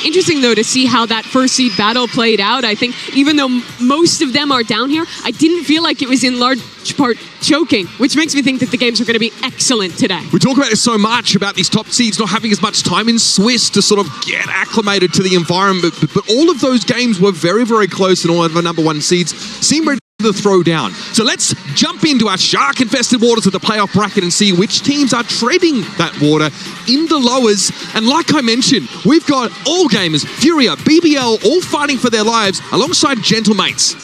Interesting, though, to see how that first seed battle played out. I think even though most of them are down here, I didn't feel like it was in large part choking, which makes me think that the games are going to be excellent today. We talk about this so much, about these top seeds not having as much time in Swiss to sort of get acclimated to the environment, but all of those games were very, very close, and all of the #1 seeds seem ready to throw down. So let's jump into our shark-infested waters of the playoff bracket and see which teams are treading that water in the lowers. And like I mentioned, we've got all gamers, Furia, BBL, all fighting for their lives alongside Gentlemates.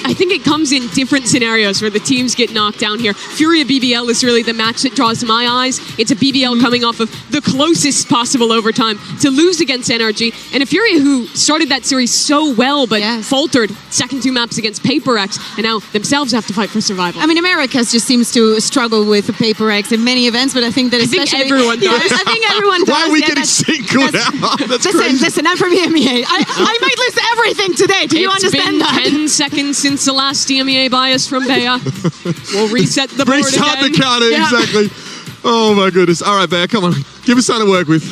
I think it comes in different scenarios where the teams get knocked down here. Furia BBL is really the match that draws my eyes. It's a BBL coming off of the closest possible overtime to lose against NRG. And a Furia who started that series so well, but faltered second 2 maps against Paper X, and now themselves have to fight for survival. I mean, Americas just seems to struggle with Paper X in many events, but I think that especially... everyone does. Yeah, I think everyone does. Why are we getting singled out? Listen, I'm from EMEA. I might lose everything today. Do you understand that? It's been 10 seconds since the last DMEA bias from Bea. We'll reset the board Restart again. the counter, exactly. Oh my goodness. All right, Bea, come on. Give us something to work with.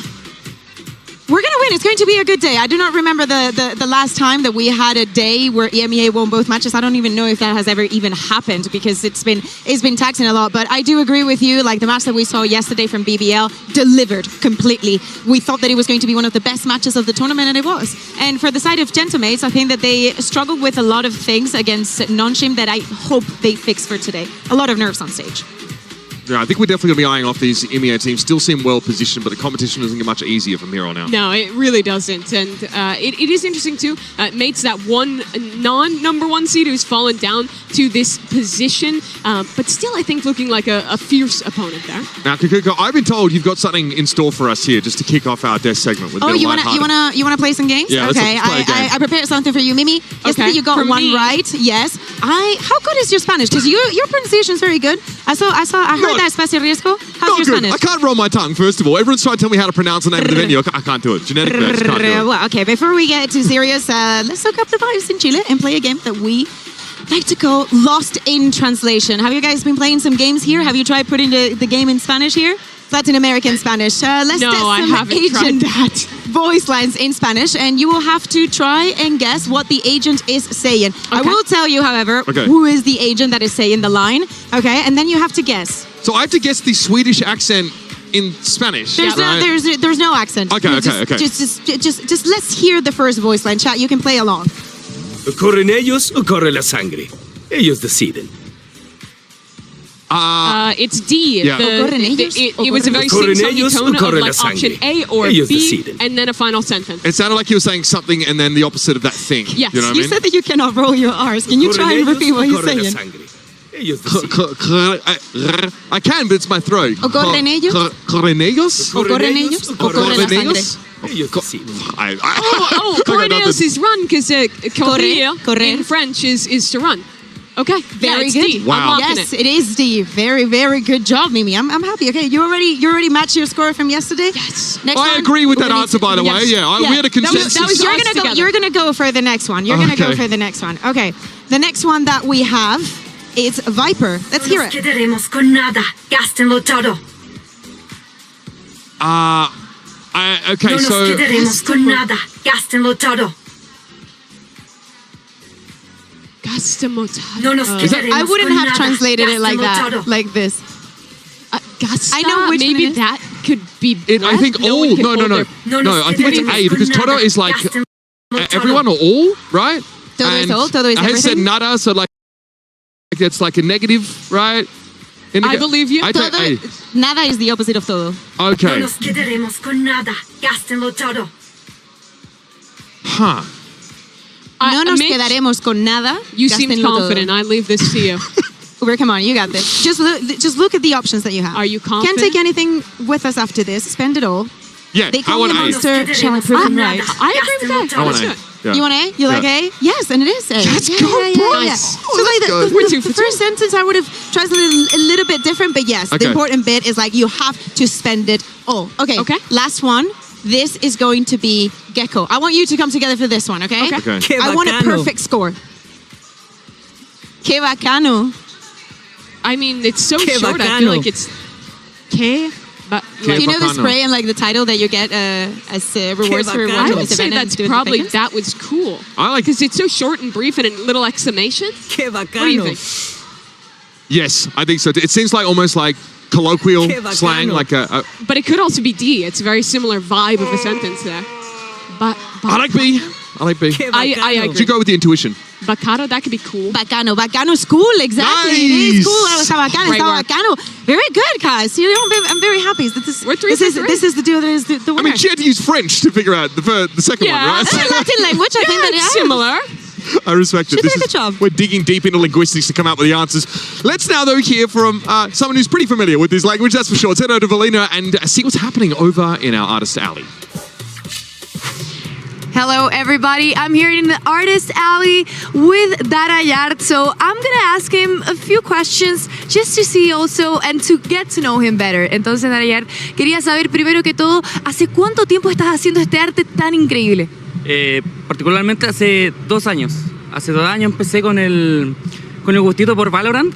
We're going to win. It's going to be a good day. I do not remember the last time that we had a day where EMEA won both matches. I don't even know if that has ever even happened because it's been taxing a lot. But I do agree with you. Like the match that we saw yesterday from BBL delivered completely. We thought that it was going to be one of the best matches of the tournament, and it was. And for the side of Gentlemates, I think that they struggled with a lot of things against Nonshim that I hope they fix for today. A lot of nerves on stage. Yeah, I think we're definitely going to be eyeing off these EMEA teams. Still seem well positioned, but the competition doesn't get much easier from here on out. No, it really doesn't. And it is interesting, too. Mates, that one non-#1 seed who's fallen down to this position, but still, I think, looking like a fierce opponent there. Now, Kakuko, I've been told you've got something in store for us here just to kick off our death segment. With you wanna play some games? Yeah, okay. let's play a game. I prepared something for you, Mimi. Yesterday you got for one me. right. Yes. How good is your Spanish? Because your pronunciation is very good. I heard that Espacio Riesgo. How's your good. Spanish? I can't roll my tongue, first of all. Everyone's trying to tell me how to pronounce the name of the venue. I can't do it. Genetically, I just can't do it. Well, okay, before we get too serious, let's soak up the vibes in Chile and play a game that we like to call Lost in Translation. Have you guys been playing some games here? Have you tried putting the game in Spanish here? Latin American Spanish. Let's test some agent voice lines in Spanish, and you will have to try and guess what the agent is saying. Okay. I will tell you, however, who is the agent that is saying the line. Okay, and then you have to guess. So I have to guess the Swedish accent in Spanish. There's no accent. Okay. Just let's hear the first voice line. Chat, you can play along. ¿Corren ellos o corre la sangre? Ellos deciden. It's D. Yeah. It was a very sing-songy tone of like option A or B, and then a final sentence. It sounded like you were saying something and then the opposite of that thing. Yes. You know what I mean? You said that you cannot roll your R's. Can you try and repeat what he's saying? I can, but it's my throat. ¿Corren ellos? ¿Corren ellos? ¿Corren ellos? ¿O corre la sangre? Corren ellos is run, because correr in French is to run. Okay, very good. D. Wow. Yes, it is D. Very, very good job, Mimi. I'm happy. Okay, you already matched your score from yesterday? Yes. I agree with that answer, by the way. Yeah, we had a consensus. You're gonna go for the next one. You're gonna go for the next one. Okay, the next one that we have is Viper. Let's hear it. Okay, so... I wouldn't have translated it like that, like this. I know which maybe that could be. I think all. No. I think it's A because todo is like everyone or all, right? Todo is all. Todo is everything. I said nada, so like it's like a negative, right? I believe you. I take A. Nada is the opposite of todo. Okay. Huh. No nos quedaremos con nada. You seem confident. Todo. I leave this to you. Uber, come on, you got this. Just look at the options that you have. Are you confident? Can't take anything with us after this. Spend it all. Yeah, they call me monster. Shall I prove them right? I agree with that. I want A. Yeah. You want A? You like A? Yes, and it is A. Let's go, bro. Nice. So like the first sentence I would have translated a little bit different, but yes, the important bit is like you have to spend it all. Okay. Last one. This is going to be Gecko. I want you to come together for this one, okay? I want a perfect score. Que bacano. I mean, it's so short. I feel like it's Que But Do you know the bacano. spray and like the title that you get as rewards for bacano. I watching would this say event? and that's doing the probably things? that was cool. I like- because it's so short and brief and a little exclamation. Qué What do you bacano. think? Yes, I think so. It seems like almost like colloquial Qué bacano. slang, like a But it could also be D. It's a very similar vibe of a sentence there. But I like B. I like B. Qué I bacano. agree. Should go with the intuition. Bacano, that could be cool. Bacano. Bacano is cool, exactly. It Nice. is cool. Está bacano, Great está work. bacano. Very good, guys. You know, I'm very happy. We're three for three. This is the deal that is the I winner. mean, she had to use French to figure out the second one, Yeah. right? That's a Latin language, I think that It's yeah. similar. I respect it. She did a good job. We're digging deep into linguistics to come up with the answers. Let's now, though, hear from someone who's pretty familiar with this language, that's for sure. Let's head over to Valina and see what's happening over in our Artist Alley. Hello, everybody. I'm here in the Artist Alley with Darayart. So I'm going to ask him a few questions just to see also and to get to know him better. Entonces, Darayart, quería saber primero que todo, ¿hace cuánto tiempo estás haciendo este arte tan increíble? Particularmente hace 2 años. Hace 2 años empecé con el gustito por Valorant.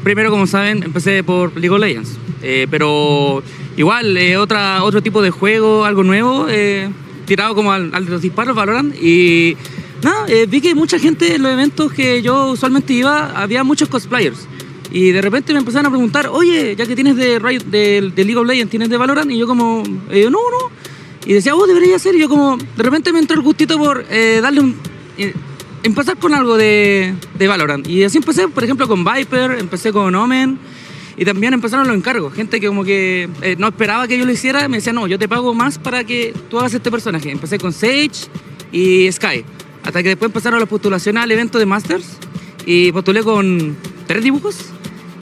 Primero, como saben, empecé por League of Legends. Pero igual, otro tipo de juego, algo nuevo, tirado como al de los disparos Valorant. Y nada, vi que mucha gente en los eventos que yo usualmente iba, había muchos cosplayers. Y de repente me empezaron a preguntar, oye, ya que tienes de League of Legends, ¿tienes de Valorant? Y yo como, no. Y decía, debería ser. Y yo como, de repente me entró el gustito por darle empezar con algo de Valorant. Y así empecé, por ejemplo, con Viper, empecé con Omen. Y también empezaron los encargos. Gente que como que no esperaba que yo lo hiciera, me decía, no, yo te pago más para que tú hagas este personaje. Empecé con Sage y Sky. Hasta que después empezaron las postulaciones al evento de Masters. Y postulé con 3 dibujos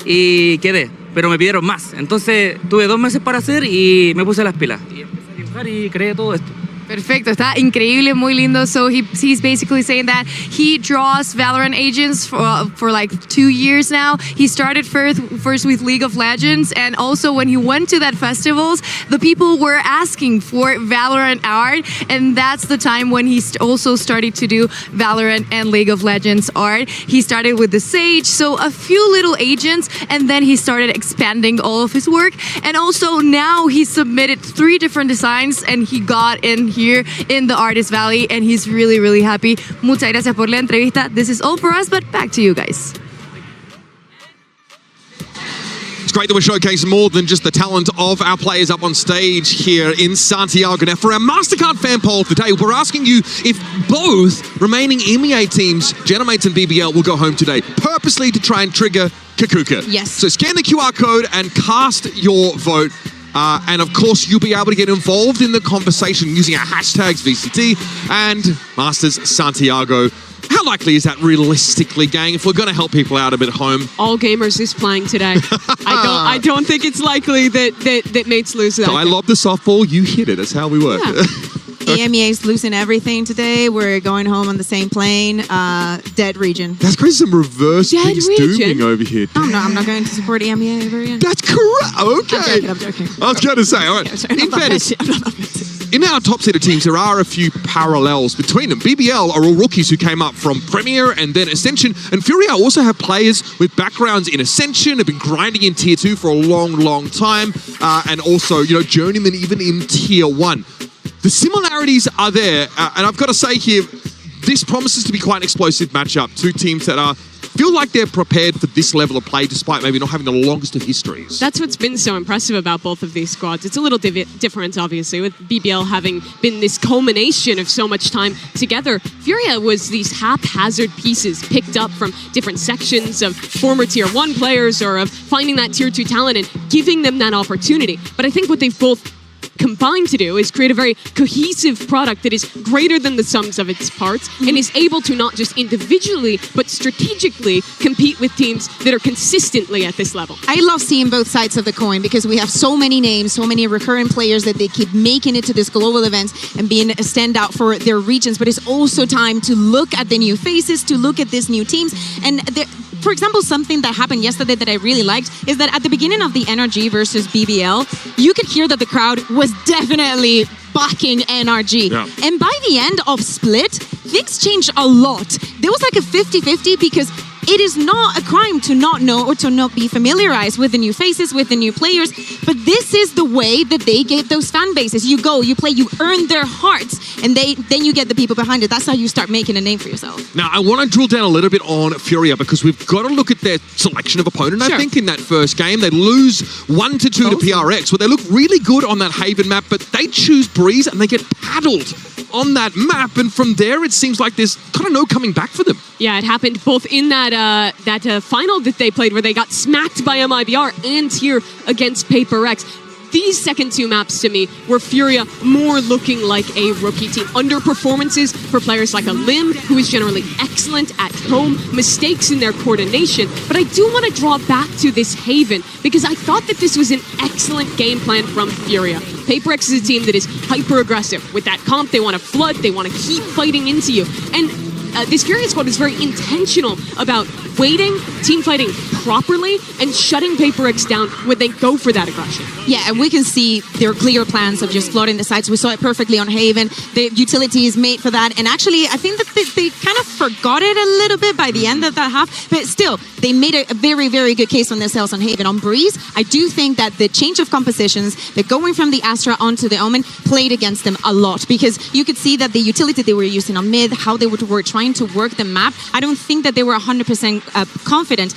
y quedé. Pero me pidieron más. Entonces tuve 2 meses para hacer y me puse las pilas. Y empecé a dibujar y creé todo esto. Perfecto, está increíble, muy lindo. So he's basically saying that he draws Valorant agents for like 2 years now. He started first with League of Legends, and also when he went to that festivals, the people were asking for Valorant art, and that's the time when he also started to do Valorant and League of Legends art. He started with the Sage, so a few little agents, and then he started expanding all of his work. And also now he submitted 3 different designs, and he got in here in the Artist Valley, and he's really, really happy. Muchas gracias por la entrevista. This is all for us, but back to you guys. It's great that we're showcasing more than just the talent of our players up on stage here in Santiago. Now, for our MasterCard fan poll today, we're asking you if both remaining EMEA teams, Genamates and BBL, will go home today, purposely to try and trigger Kakuka. Yes. So scan the QR code and cast your vote. And of course, you'll be able to get involved in the conversation using our hashtags VCT and Masters Santiago. How likely is that realistically, gang, if we're going to help people out a bit at home? All Gamers is playing today. I don't think it's likely that mates lose that. So I lob the softball, you hit it. That's how we work. Yeah. EMEA's losing everything today. We're going home on the same plane. Dead region. That's crazy, some reverse Dead peace region. dooming over here. I'm not going to support EMEA ever again. That's correct. Okay. I'm joking. I was going to say, all right. In fairness, in our top-seeded teams, there are a few parallels between them. BBL are all rookies who came up from Premier and then Ascension, and Furia also have players with backgrounds in Ascension, have been grinding in Tier 2 for a long, long time, and also, journeyman even in Tier 1. The similarities are there, and I've got to say here, this promises to be quite an explosive matchup. 2 teams that feel like they're prepared for this level of play, despite maybe not having the longest of histories. That's what's been so impressive about both of these squads. It's a little different, obviously, with BBL having been this culmination of so much time together. Furia was these haphazard pieces picked up from different sections of former Tier 1 players or of finding that Tier 2 talent and giving them that opportunity. But I think what they've both combined to do is create a very cohesive product that is greater than the sums of its parts and is able to not just individually but strategically compete with teams that are consistently at this level. I love seeing both sides of the coin because we have so many names, so many recurrent players that they keep making it to this global events and being a standout for their regions. But it's also time to look at the new faces, to look at these new teams. And for example, something that happened yesterday that I really liked is that at the beginning of the NRG versus BBL, you could hear that the crowd was definitely backing NRG. Yeah. And by the end of Split, things changed a lot. There was like a 50-50 because it is not a crime to not know or to not be familiarized with the new faces, with the new players. But this is the way that they get those fan bases. You go, you play, you earn their hearts, and then you get the people behind it. That's how you start making a name for yourself. Now, I want to drill down a little bit on Furia because we've got to look at their selection of opponent. Sure. I think in that first game, they lose 1-2 to PRX, where they look really good on that Haven map, but they choose Breeze and they get paddled on that map. And from there, it seems like there's kind of no coming back for them. Yeah, it happened both in that final that they played where they got smacked by MIBR and here against Paper X. These second two maps to me were Furia more looking like a rookie team. Underperformances for players like a Lim, who is generally excellent at home, mistakes in their coordination. But I do want to draw back to this Haven because I thought that this was an excellent game plan from Furia. Paper X is a team that is hyper aggressive. With that comp, they want to flood, they want to keep fighting into you. And this Furia squad is very intentional about waiting, team fighting properly, and shutting Paper X down when they go for that aggression. Yeah, and we can see their clear plans of just flooding the sites. We saw it perfectly on Haven. The utility is made for that. And actually, I think that they kind of forgot it a little bit by the end of that half. But still, they made a very, very good case on themselves on Haven. On Breeze, I do think that the change of compositions, the going from the Astra onto the Omen, played against them a lot. Because you could see that the utility they were using on mid, how they were trying to work the map, I don't think that they were 100% confident.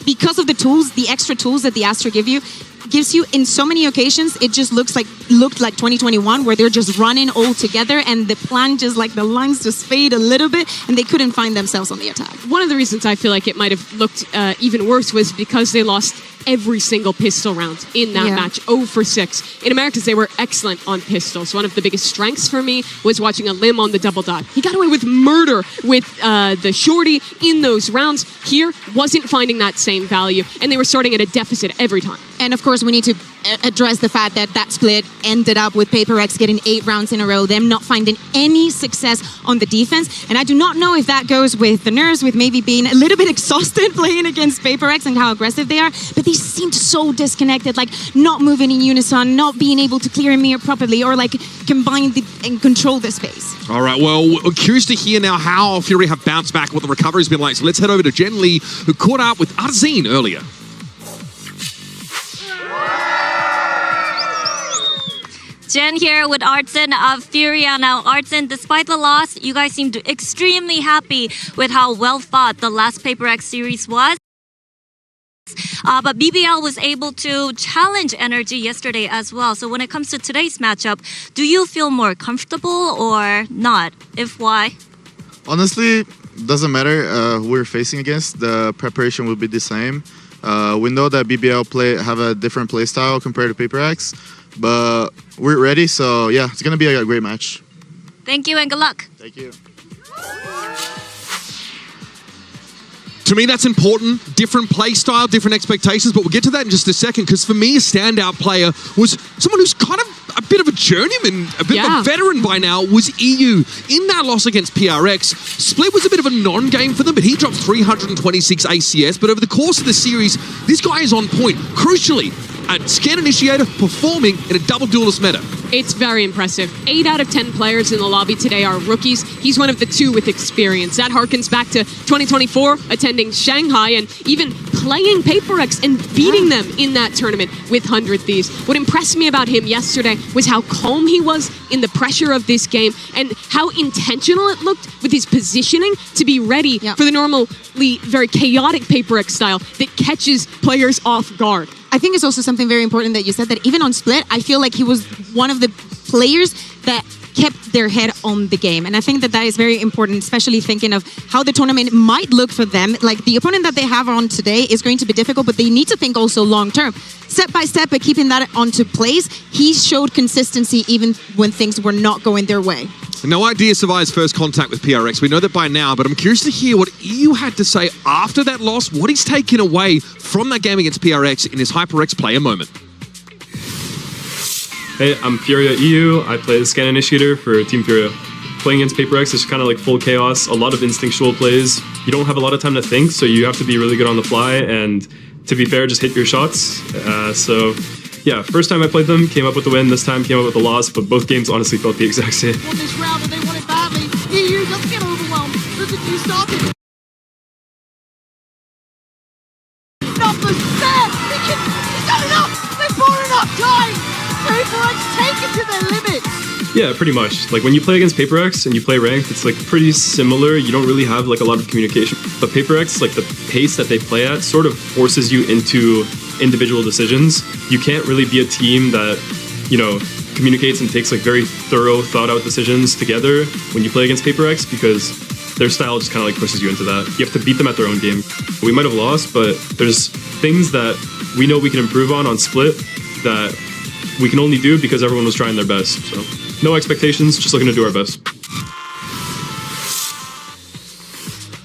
Because of the tools, the extra tools that the Astra gives you in so many occasions, it just looked like 2021 where they're just running all together and the plan just like the lines just fade a little bit and they couldn't find themselves on the attack. One of the reasons I feel like it might have looked even worse was because they lost every single pistol round in that match, 0 for 6. In Americas, they were excellent on pistols. One of the biggest strengths for me was watching a Lim on the double dot. He got away with murder with the shorty in those rounds. Here, wasn't finding that same value, and they were starting at a deficit every time. And of course, we need to address the fact that that split ended up with Paper X getting 8 rounds in a row, them not finding any success on the defense. And I do not know if that goes with the nerves, with maybe being a little bit exhausted playing against Paper X and how aggressive they are, but they seemed so disconnected, like not moving in unison, not being able to clear a mirror properly or like combine and control the space. All right, well, we're curious to hear now how Fury have bounced back, what the recovery's been like. So let's head over to Jen Lee, who caught up with Arzine earlier. Jen here with Artson of Furia. Now, Artson, despite the loss, you guys seemed extremely happy with how well fought the last Paper X series was. But BBL was able to challenge Energy yesterday as well. So when it comes to today's matchup, do you feel more comfortable or not? If why? Honestly, doesn't matter who we're facing against. The preparation will be the same. We know that BBL have a different play style compared to Paper X, but we're ready. So yeah, it's gonna be a great match. Thank you and good luck. Thank you. To me, that's important. Different play style, different expectations, but we'll get to that in just a second, because for me, a standout player was someone who's kind of a bit of a journeyman, a bit of a veteran by now, was EU. In that loss against PRX, Split was a bit of a non-game for them, but he dropped 326 ACS, but over the course of the series, this guy is on point. Crucially, a Scan Initiator performing in a double duelist meta. It's very impressive. 8 out of 10 players in the lobby today are rookies. He's one of the 2 with experience. That harkens back to 2024, attending Shanghai and even playing Paper X and beating them in that tournament with 100 Thieves. What impressed me about him yesterday was how calm he was in the pressure of this game and how intentional it looked with his positioning to be ready for the normally very chaotic Paper X style that catches players off guard. I think it's also something very important that you said, that even on Split, I feel like he was one of the players that kept their head on the game. And I think that that is very important, especially thinking of how the tournament might look for them. Like, the opponent that they have on today is going to be difficult, but they need to think also long-term. Step by step, but keeping that onto place, he showed consistency even when things were not going their way. No idea Savai's first contact with PRX. We know that by now, but I'm curious to hear what EU had to say after that loss, what he's taken away from that game against PRX in his HyperX player moment. Hey, I'm Furia EU. I play the Scan Initiator for Team Furia. Playing against Paper X is kind of like full chaos, a lot of instinctual plays. You don't have a lot of time to think, so you have to be really good on the fly, and to be fair, just hit your shots. So yeah, first time I played them, came up with the win. This time came up with the loss, but both games honestly felt the exact same. Want this round and they want it badly. EU doesn't get overwhelmed. Doesn't you stop it? off the set. He's got enough. They've bought enough time. PaperX take it to their limits. Yeah, pretty much. Like when you play against PaperX and you play ranked, it's like pretty similar. You don't really have like a lot of communication. But PaperX, like the pace that they play at sort of forces you into individual decisions. You can't really be a team that, you know, communicates and takes like very thorough, thought out decisions together when you play against PaperX, because their style just kind of like pushes you into that. You have to beat them at their own game. We might have lost, but there's things that we know we can improve on Split that we can only do because everyone was trying their best. So no expectations, just looking to do our best.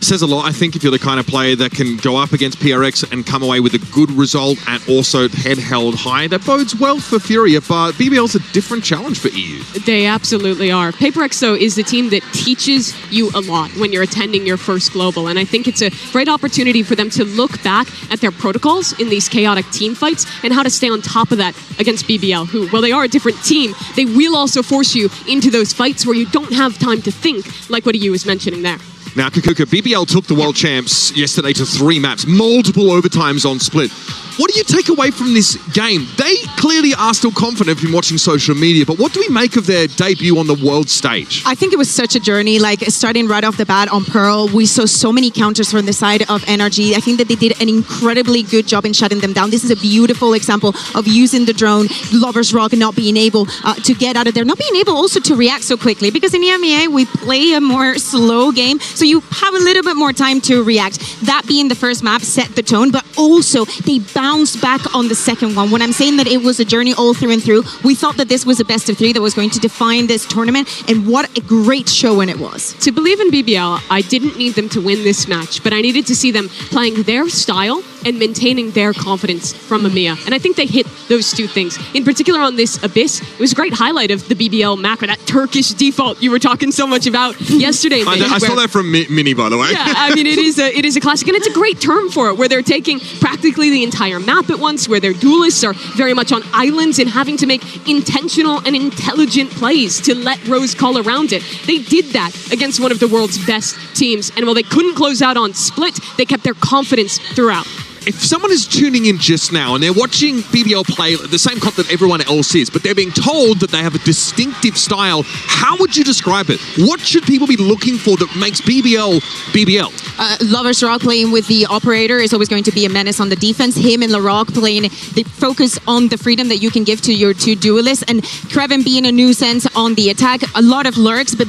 Says a lot, I think, if you're the kind of player that can go up against PRX and come away with a good result and also head held high. That bodes well for Furia, but BBL's a different challenge for EU. They absolutely are. PaperX, though, is the team that teaches you a lot when you're attending your first global, and I think it's a great opportunity for them to look back at their protocols in these chaotic team fights and how to stay on top of that against BBL, who, while they are a different team, they will also force you into those fights where you don't have time to think, like what EU was mentioning there. Now, Kukuka, BBL took the world champs yesterday to 3 maps, multiple overtimes on Split. What do you take away from this game? They clearly are still confident from watching social media, but what do we make of their debut on the world stage? I think it was such a journey, like starting right off the bat on Pearl. We saw so many counters from the side of Energy. I think that they did an incredibly good job in shutting them down. This is a beautiful example of using the drone, Lover's Rock not being able to get out of there, not being able also to react so quickly, because in EMEA we play a more slow game, so you have a little bit more time to react. That being the first map set the tone, but also they bounced back on the second one. When I'm saying that it was a journey all through and through, we thought that this was a best of 3 that was going to define this tournament, and what a great showing it was. To believe in BBL, I didn't need them to win this match, but I needed to see them playing their style and maintaining their confidence from EMEA. And I think they hit those 2 things. In particular on this Abyss, it was a great highlight of the BBL macro, that Turkish default you were talking so much about yesterday. I saw that from Mini, by the way. Yeah, I mean, it is a classic, and it's a great term for it, where they're taking practically the entire map at once, where their duelists are very much on islands and having to make intentional and intelligent plays to let Rose call around it. They did that against one of the world's best teams, and while they couldn't close out on Split, they kept their confidence throughout. If someone is tuning in just now and they're watching BBL play the same comp that everyone else is, but they're being told that they have a distinctive style, how would you describe it? What should people be looking for that makes BBL BBL? Lover's Rock playing with the operator is always going to be a menace on the defense. Him and LaRock playing, they focus on the freedom that you can give to your 2 duelists, and Kreven being a nuisance on the attack. A lot of lurks, but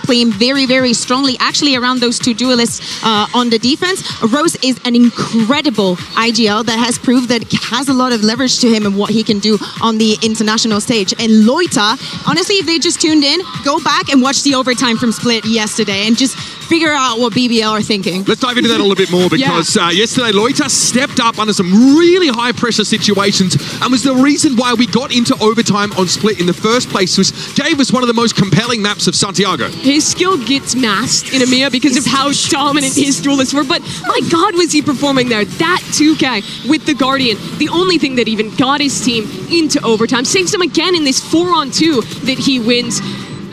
playing very, very strongly actually around those 2 duelists on the defense. Rose is an incredible IGL that has proved that has a lot of leverage to him and what he can do on the international stage. And Loita, honestly, if they just tuned in, go back and watch the overtime from Split yesterday and just figure out what BBL are thinking. Let's dive into that a little bit more, because yesterday Loita stepped up under some really high pressure situations and was the reason why we got into overtime on Split in the first place, which gave us one of the most compelling maps of Santiago. His skill gets masked in EMEA because of how dominant his duelists were, but my God, was he performing there. That 2K with the Guardian, the only thing that even got his team into overtime, saves him again in this 4-on-2 that he wins,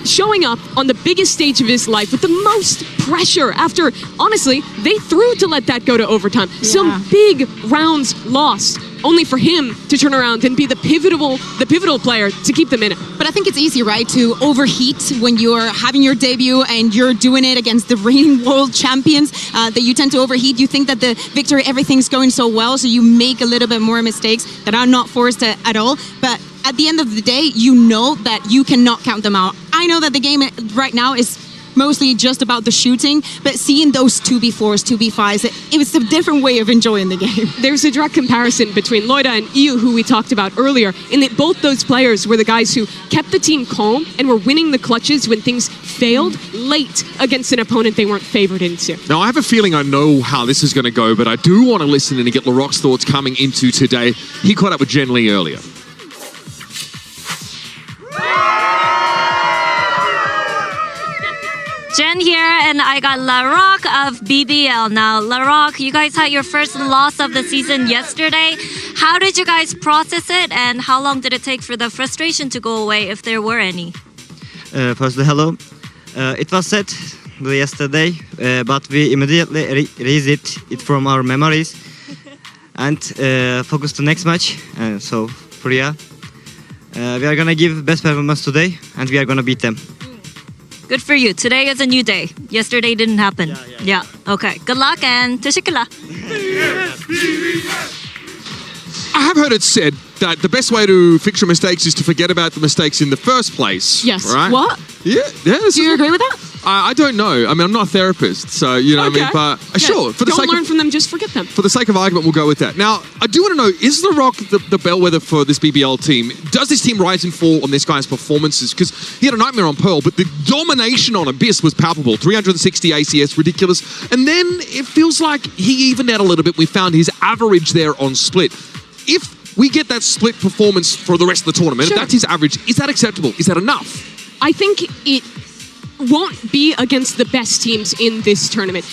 showing up on the biggest stage of his life with the most pressure after, honestly, they threw to let that go to overtime. Yeah. Some big rounds lost, only for him to turn around and be the pivotal player to keep them in it. But I think it's easy, right, to overheat when you're having your debut and you're doing it against the reigning world champions, that you tend to overheat. You think that the victory, everything's going so well, so you make a little bit more mistakes that are not forced at all. But at the end of the day, you know that you cannot count them out. I know that the game right now is mostly just about the shooting, but seeing those 2v4s, 2v5s, it was a different way of enjoying the game. There's a direct comparison between Loita and EU, who we talked about earlier, in that both those players were the guys who kept the team calm and were winning the clutches when things failed late against an opponent they weren't favored into. Now, I have a feeling I know how this is going to go, but I do want to listen in and get LaRock's thoughts coming into today. He caught up with Jen Lee earlier. Jen here, and I got LaRock of BBL. Now, LaRock, you guys had your first loss of the season yesterday. How did you guys process it, and how long did it take for the frustration to go away, if there were any? Firstly, hello. It was sad yesterday, but we immediately erased it from our memories. and focus the next match. So Furia, we are gonna give best performance today, and we are gonna beat them. Good for you. Today is a new day. Yesterday didn't happen. Yeah. Okay. Good luck and teşekkürler. I have heard it said that the best way to fix your mistakes is to forget about the mistakes in the first place. Yes. Right? What? Yeah. Do you agree with that? I don't know. I mean, I'm not a therapist, so you know what I mean. But sure, for the Don't sake learn of, from them. Just forget them. for the sake of argument, we'll go with that. Now, I do want to know: is The Rock the bellwether for this BBL team? Does this team rise and fall on this guy's performances? Because he had a nightmare on Pearl, but the domination on Abyss was palpable. 360 ACS, ridiculous. And then it feels like he evened out a little bit. We found his average there on Split. If we get that Split performance for the rest of the tournament, if that's his average, is that acceptable? Is that enough? I think it won't be against the best teams in this tournament.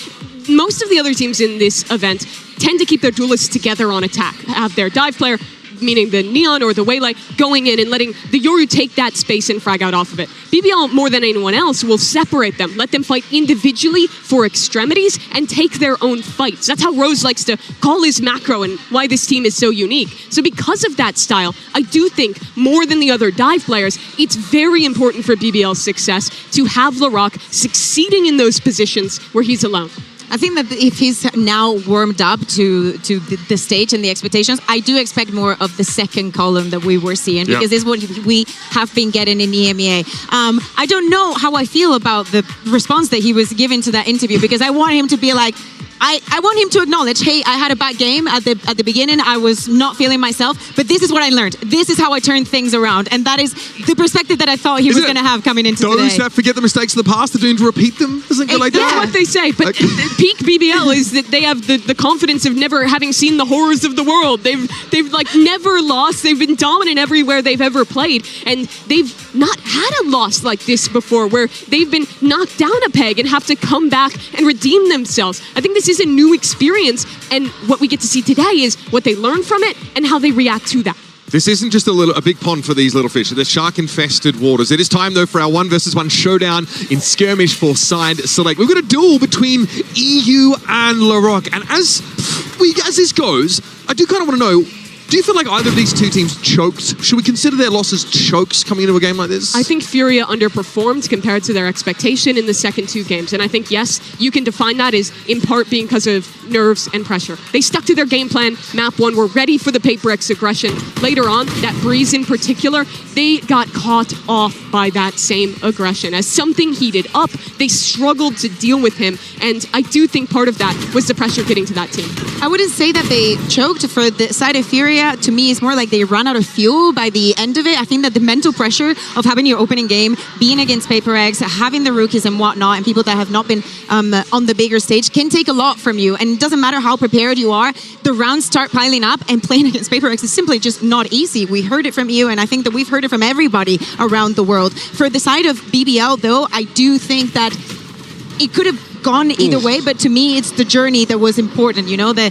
Most of the other teams in this event tend to keep their duelists together on attack, have their dive player, meaning the Neon or the Waylay, going in and letting the Yoru take that space and frag out off of it. BBL, more than anyone else, will separate them, let them fight individually for extremities and take their own fights. That's how Rose likes to call his macro and why this team is so unique. So because of that style, I do think, more than the other dive players, it's very important for BBL's success to have LaRock succeeding in those positions where he's alone. I think that if he's now warmed up to the stage and the expectations, I do expect more of the second column that we were seeing, because this is what we have been getting in EMEA. I don't know how I feel about the response that he was giving to that interview, because I want him to be like, I want him to acknowledge, hey, I had a bad game at the beginning. I was not feeling myself, but this is what I learned. This is how I turned things around. And that is the perspective that I thought he was going to have coming into today. Those that forget the mistakes of the past are doomed to repeat them? Doesn't it go like That's that? what they say, but peak BBL is that they have the confidence of never having seen the horrors of the world. They've like never lost. They've been dominant everywhere they've ever played, and they've not had a loss like this before, where they've been knocked down a peg and have to come back and redeem themselves. I think this is a new experience, and what we get to see today is what they learn from it and how they react to that. This isn't just a big pond for these little fish. They're shark-infested waters. It is time, though, for our 1-versus-1 showdown in skirmish for side select. We've got a duel between EU and LaRock. And as this goes, I do kind of want to know, do you feel like either of these two teams choked? Should we consider their losses chokes coming into a game like this? I think Furia underperformed compared to their expectation in the second two games. And I think, yes, you can define that as in part being because of nerves and pressure. They stuck to their game plan. Map 1 were ready for the Paper X aggression. Later on, that Breeze in particular, they got caught off by that same aggression. As something heated up, they struggled to deal with him. And I do think part of that was the pressure getting to that team. I wouldn't say that they choked. For the side of Furia, to me, it's more like they ran out of fuel by the end of it. I think that the mental pressure of having your opening game, being against Paper X, having the rookies and whatnot, and people that have not been on the bigger stage can take a lot from you. And it doesn't matter how prepared you are, the rounds start piling up, and playing against Paper X is simply just not easy. We heard it from you, and I think that we've heard it from everybody around the world. For the side of BBL, though, I do think that it could have gone either way, but to me, it's the journey that was important. You know, the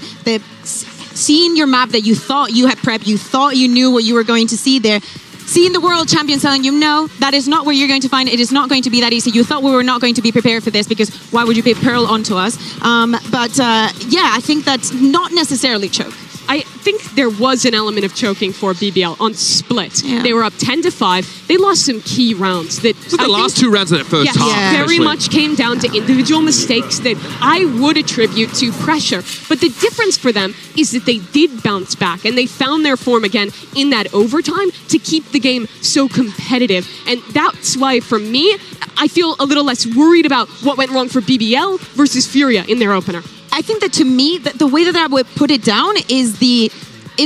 seeing your map that you thought you had prepped, you thought you knew what you were going to see there, seeing the world champion telling you, no, that is not where you're going to find it. It is not going to be that easy. You thought we were not going to be prepared for this, because why would you pay Pearl onto us? Yeah, I think that's not necessarily choke. I think there was an element of choking for BBL on Split. Yeah. They were up 10-5. They lost some key rounds. So the last two rounds of that first half. Very especially. much came down to individual mistakes that I would attribute to pressure. But the difference for them is that they did bounce back, and they found their form again in that overtime to keep the game so competitive. And that's why, for me, I feel a little less worried about what went wrong for BBL versus Furia in their opener. I think that, to me, the way that I would put it down is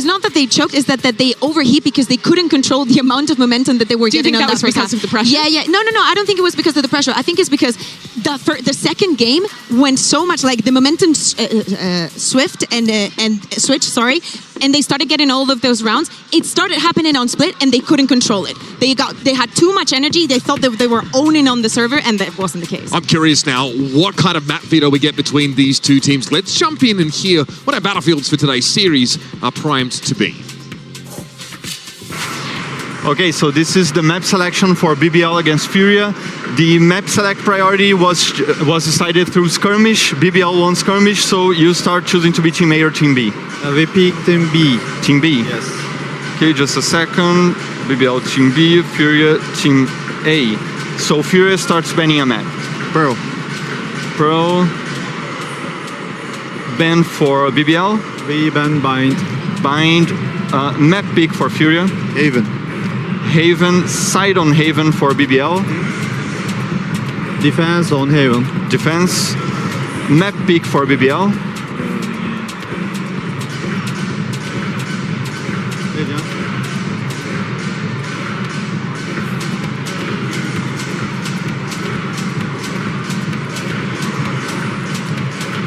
not that they choked, is that they overheat because they couldn't control the amount of momentum that they were getting on that first half. Do you think that was because of the pressure? Yeah. No. I don't think it was because of the pressure. I think it's because the second game went so much, like the momentum switch, and they started getting all of those rounds. It started happening on Split, and they couldn't control it. They had too much energy. They thought that they were owning on the server, and that wasn't the case. I'm curious now, what kind of map veto we get between these two teams. Let's jump in and hear what our battlefields for today's series are primed to be. Okay, so this is the map selection for BBL against Furia. The map select priority was decided through skirmish. BBL won skirmish, so you start choosing to be Team A or Team B. We pick Team B. Team B? Yes. Okay, just a second. BBL Team B, Furia Team A. So Furia starts banning a map. Pearl. Pearl. Ban for BBL. We ban Bind. Bind. Map pick for Furia. Haven. Haven. Side on Haven for BBL. Defense on Haven. Defense. Map pick for BBL.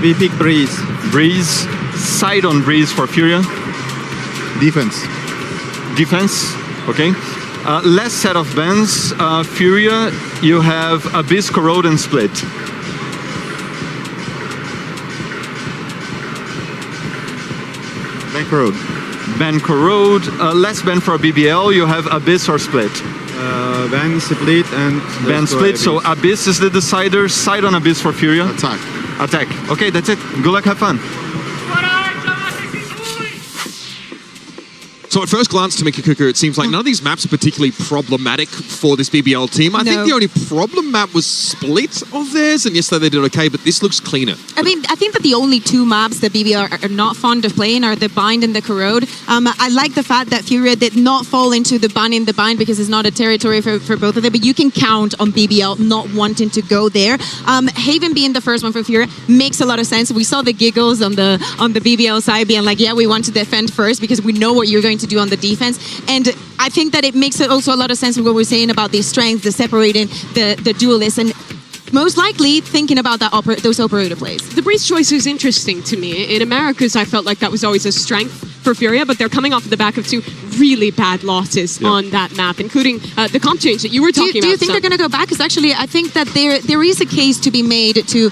We pick Breeze. Breeze. Side on Breeze for Furia. Defense. Defense. Okay. Last set of bans. Furia, you have Abyss, Corrode, and Split. Ban Corrode. Ban Corrode. Last ban for BBL, you have Abyss or Split. Ban Split and... Ban Split, Abyss. so Abyss is the decider. Side on Abyss for Furia. Attack. Attack. Okay, that's it. Good luck, have fun. So at first glance to Mikikuku, it seems like none of these maps are particularly problematic for this BBL team. I think the only problem map was Split of theirs, and yesterday they did okay, but this looks cleaner. I mean, I think that the only two maps that BBL are not fond of playing are the Bind and the Corrode. I like the fact that Furia did not fall into the ban in the Bind because it's not a territory for both of them, but you can count on BBL not wanting to go there. Haven being the first one for Furia makes a lot of sense. We saw the giggles on the BBL side being like, yeah, we want to defend first because we know what you're going to do on the defense. And I think that it makes it also a lot of sense with what we're saying about the strengths, the separating the duelists, and most likely thinking about that those operator plays. The Breeze choice is interesting to me. In Americas, I felt like that was always a strength for Furia, but they're coming off the back of two really bad losses on that map, including the comp change that you were talking about. Do you think they're going to go back? Because actually, I think that there is a case to be made to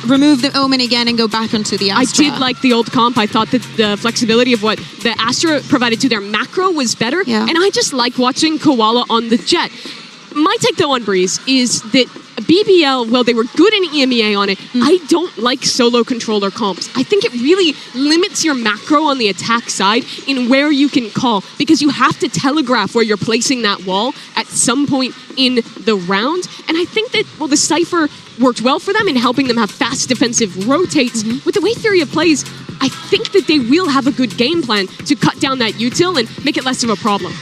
remove the Omen again and go back onto the Astra. I did like the old comp. I thought that the flexibility of what the Astra provided to their macro was better. Yeah. And I just like watching Koala on the jet. My take though on Breeze is that BBL, well, they were good in EMEA on it. I don't like solo controller comps. I think it really limits your macro on the attack side in where you can call, because you have to telegraph where you're placing that wall at some point in the round. And I think that, well, the Cypher worked well for them in helping them have fast defensive rotates. With the way Furia plays, I think that they will have a good game plan to cut down that util and make it less of a problem.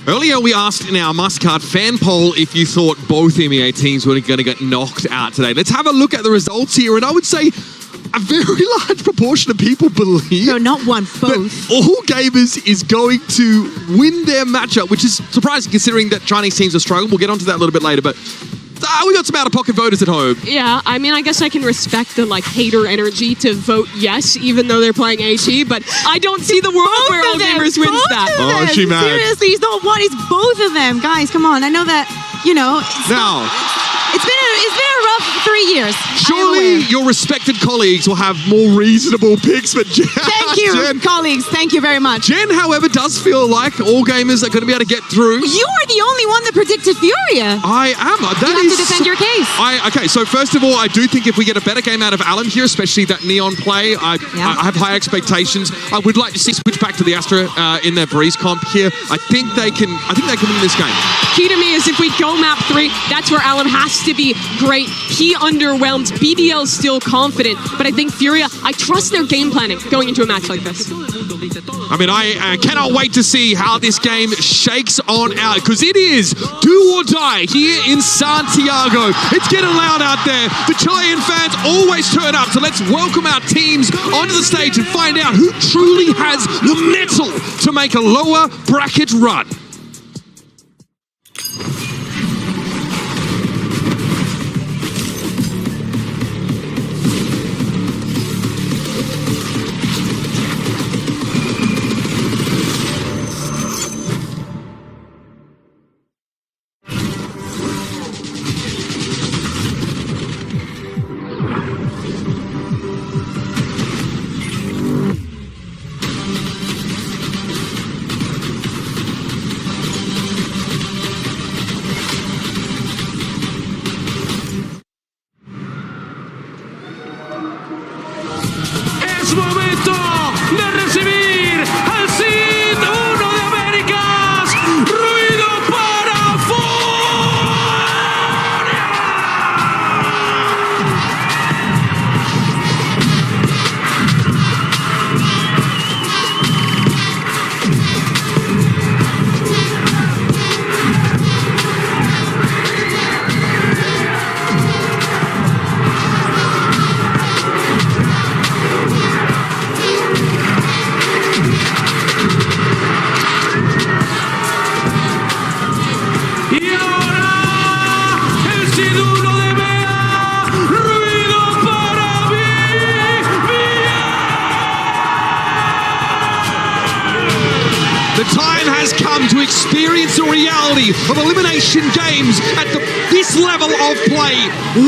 Earlier, we asked in our Muscard fan poll if you thought both MEA teams were going to get knocked out today. Let's have a look at the results here, and I would say a very large proportion of people believe no, not one, both. that All Gamers is going to win their matchup, which is surprising considering that Chinese teams are struggling. We'll get onto that a little bit later, but we got some out-of-pocket voters at home. Yeah, I mean, I guess I can respect the hater energy to vote yes, even though they're playing AT, but I don't see the world where All Gamers wins that. Oh, she mad. Seriously, it's not one, it's both of them. Guys, come on. I know that, it's been a rough 3 years. Surely your respected colleagues will have more reasonable picks, but Jen... Thank you, colleagues. Thank you very much. Jen, however, does feel like All Gamers are going to be able to get through. You are the only one that predicted Furia. I am. You have to defend your case. Okay, so first of all, I do think if we get a better game out of Alan here, especially that Neon play, I have high expectations. I would like to see switch back to the Astra in their Breeze comp here. I think they can win this game. Key to me is if we go map 3, that's where Alan has to be great. He underwhelmed. BBL's still confident, but I think Furia, I trust their game planning going into a match like this. I mean, I cannot wait to see how this game shakes on out, because it is do or die here in Santiago. It's getting loud out there. The Chilean fans always turn up, so let's welcome our teams onto the stage and find out who truly has the mettle to make a lower bracket run. listo de recibir al Seed 1 de Américas. Ruido para y ahora el Seed 1 de BBL. Ruido para The time has come to experience the reality of elimination games at this level of play.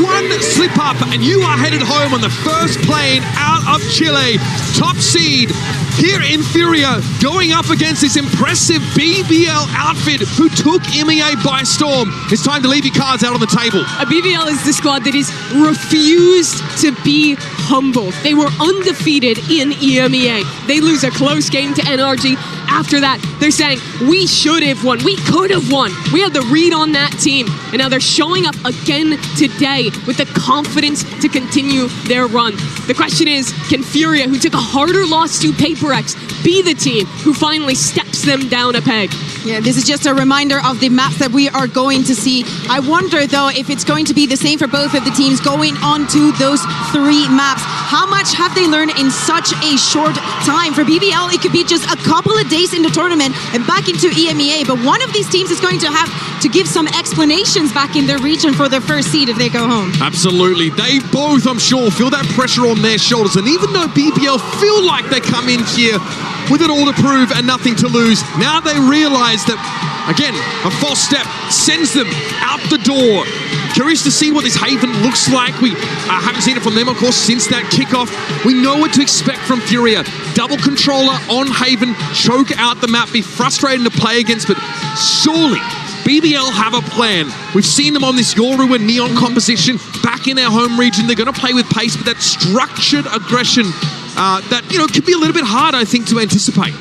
One slip up and you are headed home on the first plane out of Chile. Top seed here in Furia going up against this impressive BBL outfit who took MEA by storm. It's time to leave your cards out on the table. BBL is the squad that is refused to be humbled. They were undefeated in EMEA. They lose a close game to NRG. After that, they're saying, we should have won. We could have won. We had the read on that team. And now they're showing up again today with the confidence to continue their run. The question is, can Furia, who took a harder loss to PaperX, be the team who finally steps them down a peg? Yeah, this is just a reminder of the maps that we are going to see. I wonder, though, if it's going to be the same for both of the teams going on to those 3 maps. How much have they learned in such a short time? For BBL, it could be just a couple of days in the tournament and back into EMEA, but one of these teams is going to have to give some explanations back in their region for their first seed if they go home. Absolutely. They both, I'm sure, feel that pressure on their shoulders. And even though BBL feel like they come in here with it all to prove and nothing to lose, now they realize that, again, a false step sends them out the door. Curious to see what this Haven looks like. We haven't seen it from them, of course, since that kickoff. We know what to expect from Furia. Double controller on Haven, choke out the map, be frustrating to play against, but surely BBL have a plan. We've seen them on this Yoru and Neon composition back in their home region. They're going to play with pace, but that structured aggression that, could be a little bit hard, I think, to anticipate.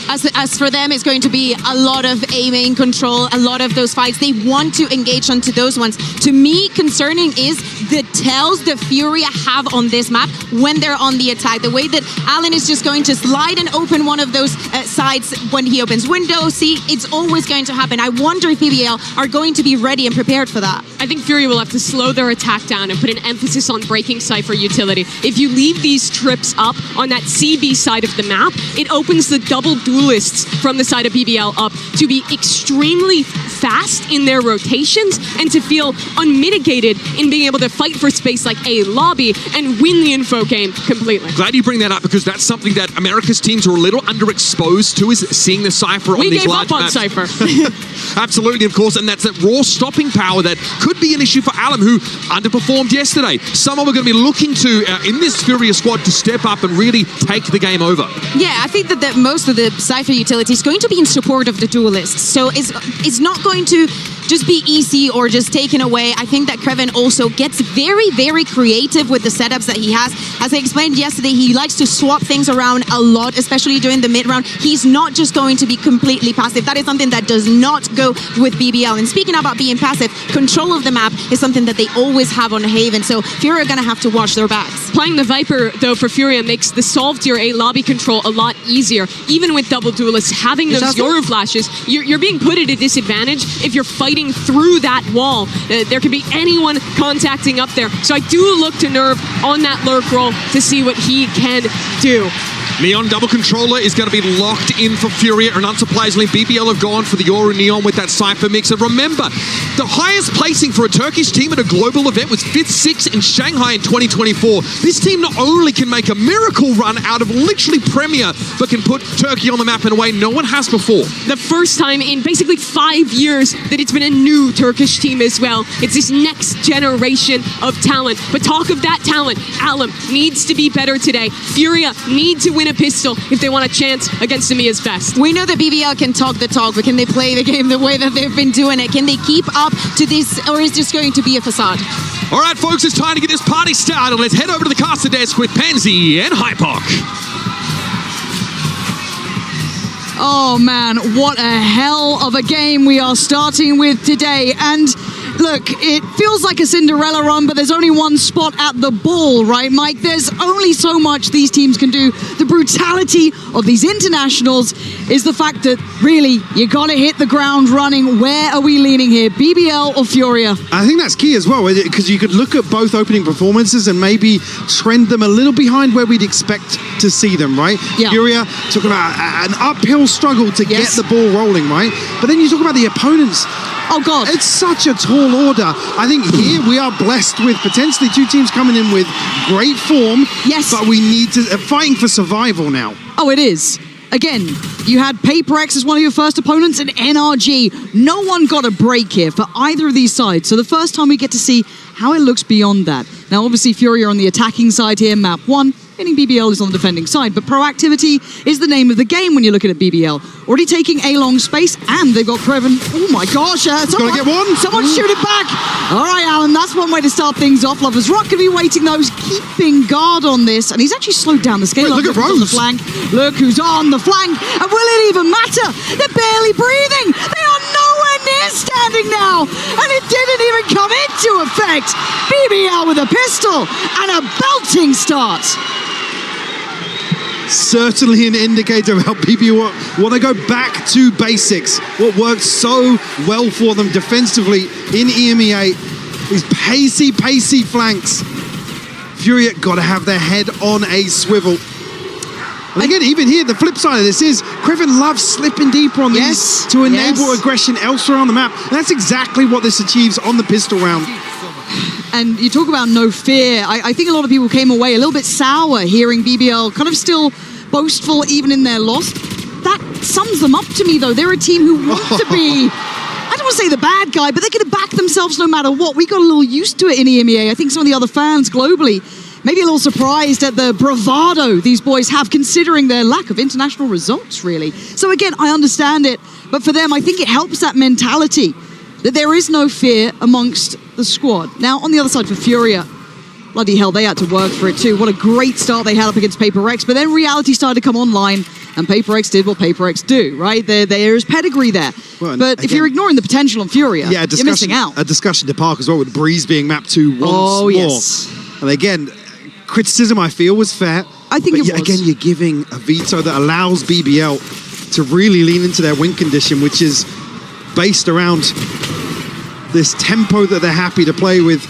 As for them, it's going to be a lot of aiming, control, a lot of those fights. They want to engage onto those ones. To me, concerning is the tells the Furia have on this map when they're on the attack. The way that Alan is just going to slide and open one of those sides when he opens window. See, it's always going to happen. I wonder if BBL are going to be ready and prepared for that. I think Furia will have to slow their attack down and put an emphasis on breaking Cypher utility. If you leave these trips up on that CB side of the map, it opens the double duelists from the side of BBL up to be extremely fast in their rotations and to feel unmitigated in being able to fight for space like a lobby and win the info game completely. Glad you bring that up because that's something that America's teams are a little underexposed to, is seeing the Cypher on these large maps. We gave up on Cypher. Absolutely, of course, and that's that raw stopping power that could be an issue for Alum, who underperformed yesterday. Someone we're going to be looking to in this Furia squad to step up and really take the game over. Yeah, I think that most of the Cypher utility is going to be in support of the duelists. So it's not going to just be easy or just taken away. I think that Kreven also gets very, very creative with the setups that he has. As I explained yesterday, he likes to swap things around a lot, especially during the mid-round. He's not just going to be completely passive. That is something that does not go with BBL. And speaking about being passive, control of the map is something that they always have on Haven. So Furia are going to have to watch their backs. Playing the Viper, though, for Furia makes the solve tier A lobby control a lot easier. Even with double duelists, having those Yoru flashes, you're being put at a disadvantage if you're fighting through that wall. There could be anyone contacting up there. So I do look to Nerve on that lurk roll to see what he can do. Neon double controller is going to be locked in for Furia, and unsurprisingly, BBL have gone for the Yoru Neon with that Cypher mix. And remember, the highest placing for a Turkish team at a global event was 5th, 6th in Shanghai in 2024. This team not only can make a miracle run out of literally Premier, but can put Turkey on the map in a way no one has before. The first time in basically 5 years that it's been a new Turkish team as well. It's this next generation of talent. But talk of that talent, Alum needs to be better today. Furia need to win a pistol if they want a chance against EMEA's best. We know that BBL can talk the talk, but can they play the game the way that they've been doing it? Can they keep up to this, or is this going to be a facade? All right, folks, it's time to get this party started. Let's head over to the caster desk with Pansy and Hypoc. Oh man, what a hell of a game we are starting with today. And look, it feels like a Cinderella run, but there's only one spot at the ball, right, Mike? There's only so much these teams can do. The brutality of these internationals is the fact that, really, you got to hit the ground running. Where are we leaning here, BBL or Furia? I think that's key as well, because you could look at both opening performances and maybe trend them a little behind where we'd expect to see them, right? Yeah. Furia, talk about an uphill struggle to get the ball rolling, right? But then you talk about the opponents. Oh, God. It's such a tall order. I think here we are blessed with potentially two teams coming in with great form. Yes. But we need to fighting for survival now. Oh, it is. Again, you had PaperX as one of your first opponents and NRG. No one got a break here for either of these sides. So the first time we get to see how it looks beyond that. Now, obviously, Fury are on the attacking side here, map 1. Meaning BBL is on the defending side, but proactivity is the name of the game when you're looking at BBL. Already taking a long space, and they've got Kreven. Oh my gosh, gotta get one. Someone shoot it back. All right, Alan, that's one way to start things off. Lovers Rock could be waiting those, keeping guard on this, and he's actually slowed down the scale. Wait, look at Rose on the flank. Look who's on the flank, and will it even matter? They're barely breathing. They are nowhere near standing now, and it didn't even come into effect. BBL with a pistol and a belting start. Certainly an indicator of how people want to go back to basics. What worked so well for them defensively in EMEA, these pacey flanks. Furia got to have their head on a swivel. And again, even here, the flip side of this is Kreven loves slipping deeper on these to enable aggression elsewhere on the map. And that's exactly what this achieves on the pistol round. And you talk about no fear. I think a lot of people came away a little bit sour hearing BBL kind of still boastful even in their loss. That sums them up to me, though. They're a team who want to be, I don't want to say the bad guy, but they're going to back themselves no matter what. We got a little used to it in EMEA. I think some of the other fans globally maybe a little surprised at the bravado these boys have considering their lack of international results, really. So again, I understand it. But for them, I think it helps that mentality that there is no fear amongst the squad. Now, on the other side for Furia, bloody hell, they had to work for it too. What a great start they had up against PaperX, but then reality started to come online, and PaperX did what PaperX do, right? There is pedigree there. Well, but again, if you're ignoring the potential on Furia, you're missing out. A discussion to park as well with Breeze being mapped to once more. Yes. And again, criticism I feel was fair. I think it was. Again, you're giving a veto that allows BBL to really lean into their win condition, which is based around this tempo that they're happy to play with.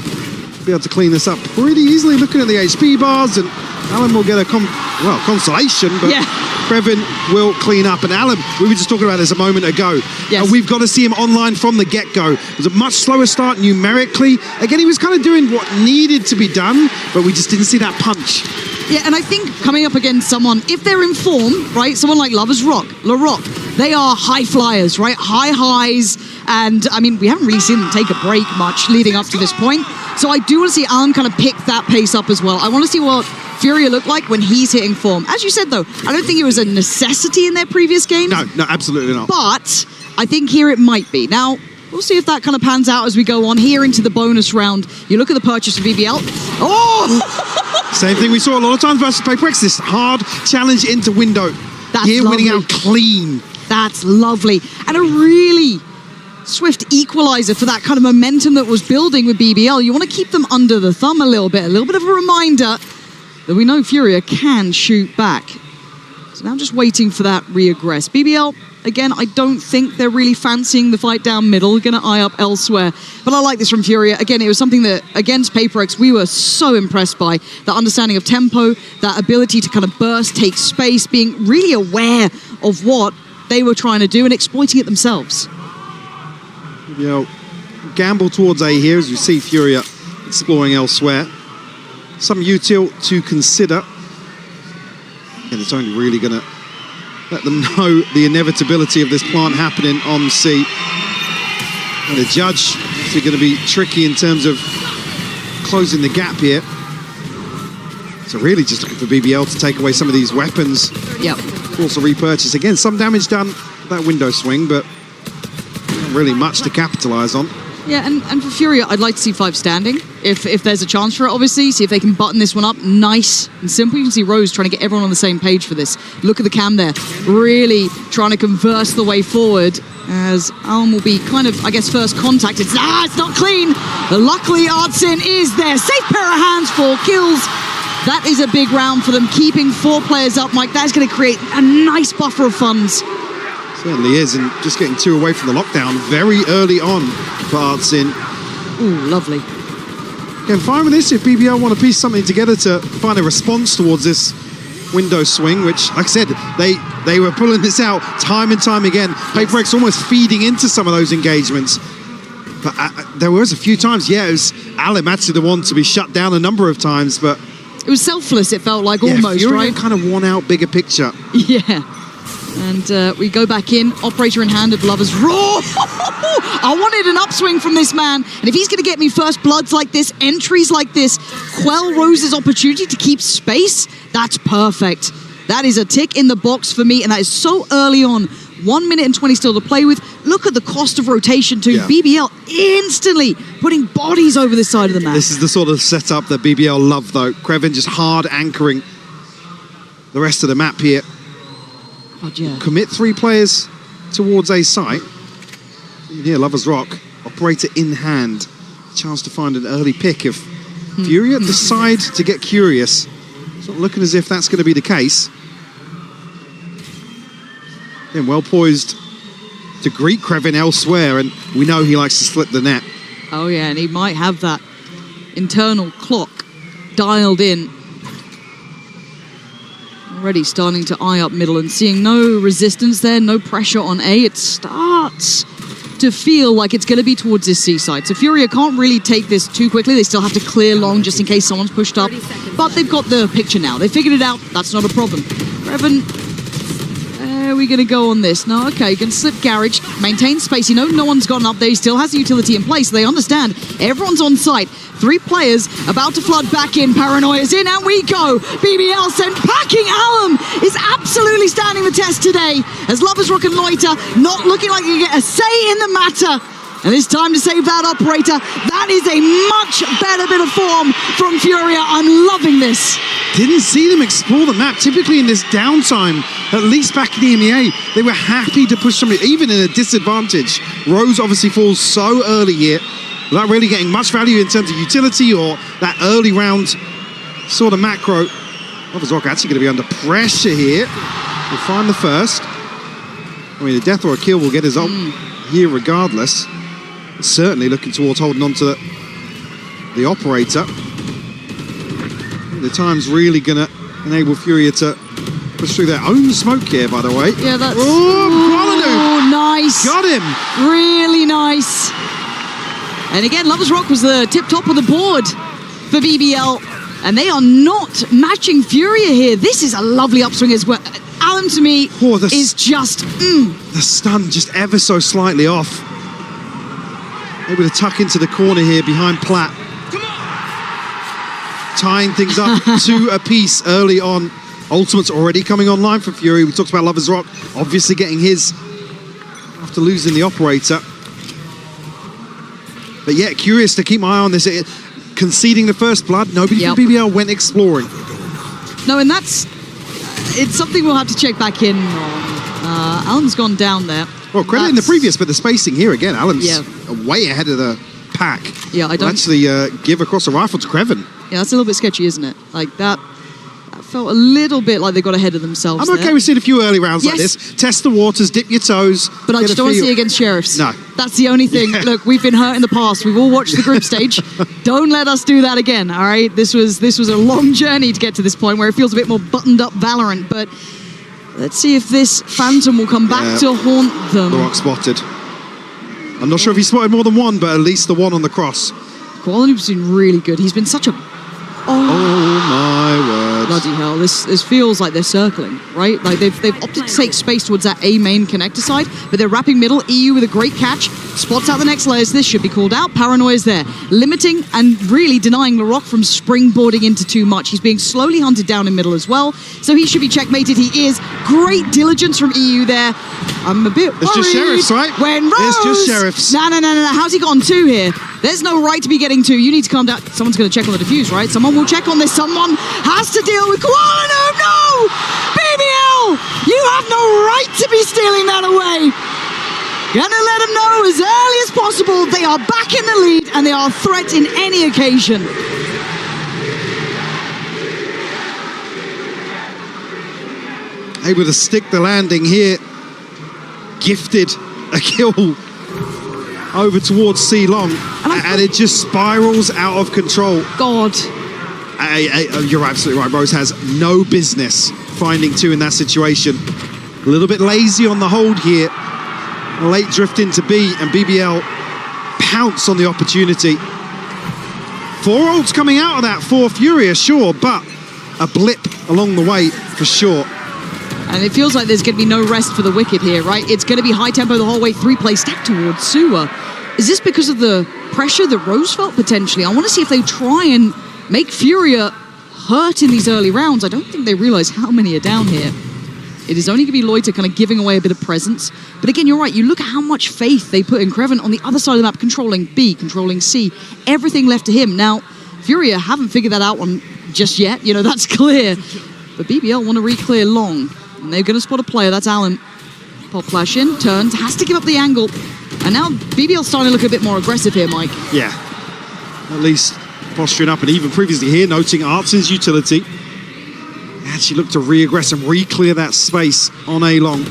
Be able to clean this up pretty easily, looking at the HP bars, and Alan will get a consolation, but Kreven will clean up. And Alan, we were just talking about this a moment ago. Yes. We've got to see him online from the get-go. It was a much slower start numerically. Again, he was kind of doing what needed to be done, but we just didn't see that punch. Yeah, and I think coming up against someone, if they're in form, right, someone like Lovers Rock, LaRock, they are high flyers, right, high highs, and I mean, we haven't really seen them take a break much leading up to this point, so I do want to see Alan kind of pick that pace up as well. I want to see what Furia look like when he's hitting form. As you said, though, I don't think it was a necessity in their previous games. No, absolutely not. But I think here it might be. Now, we'll see if that kind of pans out as we go on here into the bonus round. You look at the purchase of BBL. Oh! Same thing we saw a lot of times versus PaperX, this hard challenge into window. That's here lovely. Winning out clean. That's lovely. And a really swift equalizer for that kind of momentum that was building with BBL. You want to keep them under the thumb a little bit of a reminder that we know Furia can shoot back. So now just waiting for that reaggress. BBL, again, I don't think they're really fancying the fight down middle, going to eye up elsewhere. But I like this from Furia. Again, it was something that, against PaperX, we were so impressed by. The understanding of tempo, that ability to kind of burst, take space, being really aware of what they were trying to do and exploiting it themselves. You know, gamble towards A here as you see Furia exploring elsewhere. Some util to consider. And it's only really going to let them know the inevitability of this plant happening on C. And the judge is going to be tricky in terms of closing the gap here. So really just looking for BBL to take away some of these weapons. Yep. Also repurchase. Again, some damage done that window swing, but not really much to capitalize on. Yeah, and for Furia, I'd like to see 5 standing, if there's a chance for it, obviously. See if they can button this one up nice and simple. You can see Rose trying to get everyone on the same page for this. Look at the cam there, really trying to converse the way forward, as Alm will be kind of, I guess, first contact. It's not clean, but luckily Artsin is there. Safe pair of hands, 4 kills. That is a big round for them, keeping 4 players up, Mike. That's going to create a nice buffer of funds. Certainly is, and just getting 2 away from the lockdown very early on for Artsin. Ooh, lovely. Again, fine with this if BBL want to piece something together to find a response towards this window swing, which, like I said, they were pulling this out time and time again. PaperX almost feeding into some of those engagements. But there was a few times, it was Alim actually the one to be shut down a number of times, but... It was selfless, it felt like, almost, Furia right? kind of worn out bigger picture. Yeah. And we go back in, operator in hand of Lovers Raw. I wanted an upswing from this man. And if he's going to get me first bloods like this, entries like this, quell Rose's opportunity to keep space, that's perfect. That is a tick in the box for me, and that is so early on. 1 minute and 20 still to play with. Look at the cost of rotation too. Yeah. BBL instantly putting bodies over this side of the map. This is the sort of setup that BBL love, though. Krevin just hard anchoring the rest of the map here. God, yeah. Commit 3 players towards a site. Here, Lovers Rock, operator in hand. Chance to find an early pick if Furia decide to get curious. It's not looking as if that's going to be the case. Again, well poised to greet Krevin elsewhere, and we know he likes to slip the net. Oh yeah, and he might have that internal clock dialed in. Already starting to eye up middle and seeing no resistance there, no pressure on A. It starts to feel like it's going to be towards this C side. So Furia can't really take this too quickly. They still have to clear long just in case someone's pushed up. But they've got the picture now. They figured it out. That's not a problem. Krevin, are we going to go on this? No, okay, you can slip Garage, maintain space. You know, no one's gotten up there. He still has the utility in place. So they understand everyone's on site. 3 players about to flood back in. Paranoia's in, and we go. BBL sent packing. Alum is absolutely standing the test today as Lovers Rock and Loiter not looking like you get a say in the matter. And it's time to save that operator. That is a much better bit of form from Furia. I'm loving this. Didn't see them explore the map. Typically in this downtime, at least back in the EMEA, they were happy to push something, even in a disadvantage. Rose obviously falls so early here, without really getting much value in terms of utility or that early round sort of macro. Lovers Rock actually going to be under pressure here. We'll find the first. I mean, a death or a kill will get his ult here regardless. Certainly looking towards holding on to the operator. The time's really going to enable Furia to push through their own smoke here, by the way. Yeah, that's... Oh, nice. Got him. Really nice. And again, Lovers Rock was the tip-top of the board for BBL. And they are not matching Furia here. This is a lovely upswing as well. Allen, to me, is just... The stun just ever so slightly off. Able to tuck into the corner here behind Platt. Tying things up 2 apiece early on. Ultimate's already coming online for Fury. We talked about Lovers Rock obviously getting his after losing the operator. But yeah, curious to keep my eye on this. Conceding the first blood, nobody from BBL went exploring. No, and that's... It's something we'll have to check back in on. Alan's gone down there. Well, credit in the previous, but the spacing here again, Alan's way ahead of the pack. Yeah, I don't... actually give across the rifle to Krevin. Yeah, that's a little bit sketchy, isn't it? Like that felt a little bit like they got ahead of themselves. I'm okay with seeing a few early rounds like this. Test the waters, dip your toes. But I just don't want to see it against Sheriffs. No. That's the only thing. Look, we've been hurt in the past. We've all watched the group stage. Don't let us do that again, all right? This was a long journey to get to this point where it feels a bit more buttoned up Valorant, but let's see if this Phantom will come back to haunt them. The Rock spotted. I'm not sure if he spotted more than one, but at least the one on the cross. Quality's been really good. He's been such a... Oh my word. Bloody hell, this feels like they're circling, right? Like they've opted to take space towards that A main connector side, but they're wrapping middle. EU with a great catch. spots out the next layers. This should be called out. Paranoia is there, limiting and really denying LaRock from springboarding into too much. He's being slowly hunted down in middle as well, so he should be checkmated. He is. Great diligence from EU there. I'm a bit worried. It's just Sheriffs, right? When Rose... It's just Sheriffs. No. How's he gotten 2 here? There's no right to be getting 2. You need to calm down. Someone's going to check on the defuse, right? Someone will check on this. Someone has to deal with Koala. No! BBL! You have no right to be stealing that away. Gonna let them know as early as possible they are back in the lead and they are a threat in any occasion. Able to stick the landing here. Gifted a kill over towards C Long, and it just spirals out of control. God. You're absolutely right. Rose has no business finding 2 in that situation. A little bit lazy on the hold here. A late drift into B, and BBL pounce on the opportunity. 4 ults coming out of that for Furia, sure, but a blip along the way for sure. And it feels like there's going to be no rest for the Wicked here, right? It's going to be high tempo the whole way. 3-play stack towards Suwa. Is this because of the pressure that Rose felt potentially? I want to see if they try and make Furia hurt in these early rounds. I don't think they realize how many are down here. It is only going to be Loiter kind of giving away a bit of presence. But again, you're right. You look at how much faith they put in Kreven on the other side of the map, controlling B, controlling C. Everything left to him. Now, Furia haven't figured that out one just yet. You know, that's clear. But BBL want to re-clear long. And they're going to spot a player. That's Allen. Pop flash in, turns, has to give up the angle. And now BBL's starting to look a bit more aggressive here, Mike. Yeah. At least posturing up, and even previously here, noting Artsin's utility. Actually look to re-aggress and re-clear that space on A-Long.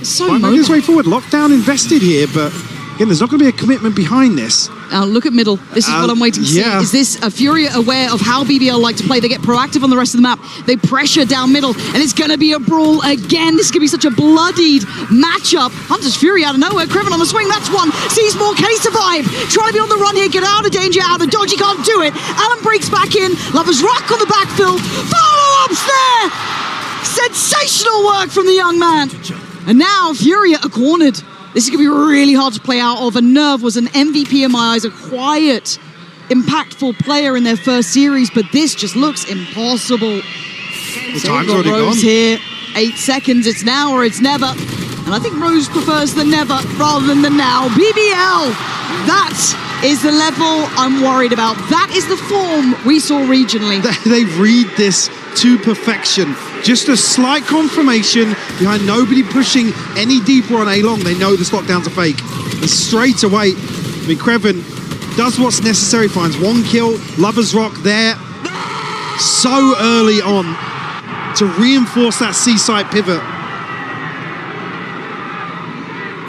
So making his way forward. Lockdown invested here, but again, there's not going to be a commitment behind this. Now look at middle. This is what I'm waiting to see. Is this a Furia aware of how BBL like to play? They get proactive on the rest of the map. They pressure down middle, and it's going to be a brawl again. This is going to be such a bloodied matchup. Hunter's Fury out of nowhere. Kreven on the swing. That's one. Sees more. Can he survive? Trying to be on the run here. Get out of danger. Out of the dodge. He can't do it. Allen breaks back in. Lover's Rock on the backfill. Follow-ups there. Sensational work from the young man. And now Furia are cornered. This is going to be really hard to play out of. And Nerve was an MVP in my eyes, a quiet, impactful player in their first series, but this just looks impossible. The time's already gone. Rose here, 8 seconds, it's now or it's never. And I think Rose prefers the never rather than the now. BBL, that is the level I'm worried about. That is the form we saw regionally. They read this to perfection. Just a slight confirmation behind nobody pushing any deeper on A-Long. They know this lockdown's a fake. And straight away, I mean, Kreven does what's necessary, finds 1 kill, Lover's Rock there so early on to reinforce that C-side pivot.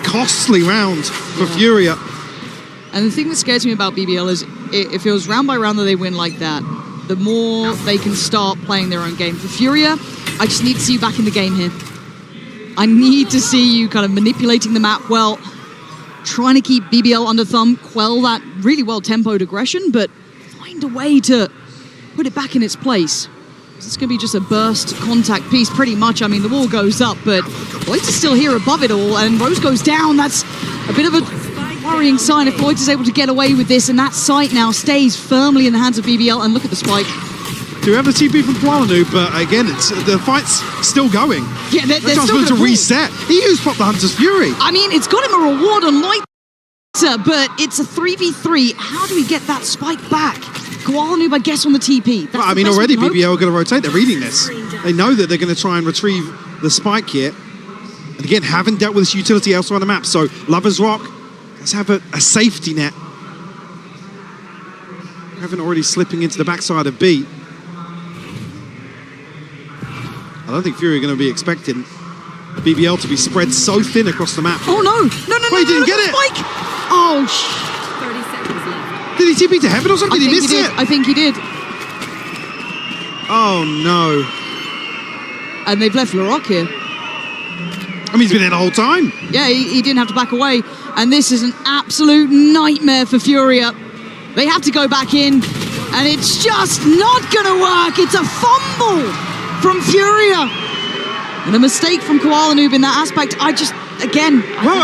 Costly round for Furia. And the thing that scares me about BBL is if it was round by round that they win like that, the more they can start playing their own game. For Furia, I just need to see you back in the game here. I need to see you kind of manipulating the map well, trying to keep BBL under thumb, quell that really well-tempoed aggression, but find a way to put it back in its place. It's going to be just a burst contact piece, pretty much. I mean, the wall goes up, but Floyd is still here above it all, and Rose goes down. That's a bit of a worrying sign if Floyd is able to get away with this, and that site now stays firmly in the hands of BBL. And look at the spike. Do we have the TP from Kualanu, but again, the fight's still going. Yeah, they're still going to reset. He used Pop the Hunter's Fury. I mean, it's got him a reward on Loiter, but it's a 3v3. How do we get that spike back? Kualanu, I guess, on the TP. Well, I mean, already BBL are going to rotate. They're reading this. They know that they're going to try and retrieve the spike here. And again, haven't dealt with this utility elsewhere on the map. So Lover's Rock, let's have a safety net. Kreven already slipping into the backside of B. I don't think Fury are going to be expecting BBL to be spread so thin across the map. Oh, no. Wait, he didn't get it. Spike. Oh, 30 seconds left. Did he TP to heaven or something? Did he miss it? I think he did. Oh, no. And they've left LaRock here. I mean, he's been there the whole time. Yeah, he didn't have to back away. And this is an absolute nightmare for Furia. They have to go back in, and it's just not going to work. It's a fumble from Furia. And a mistake from Koala Noob in that aspect. again,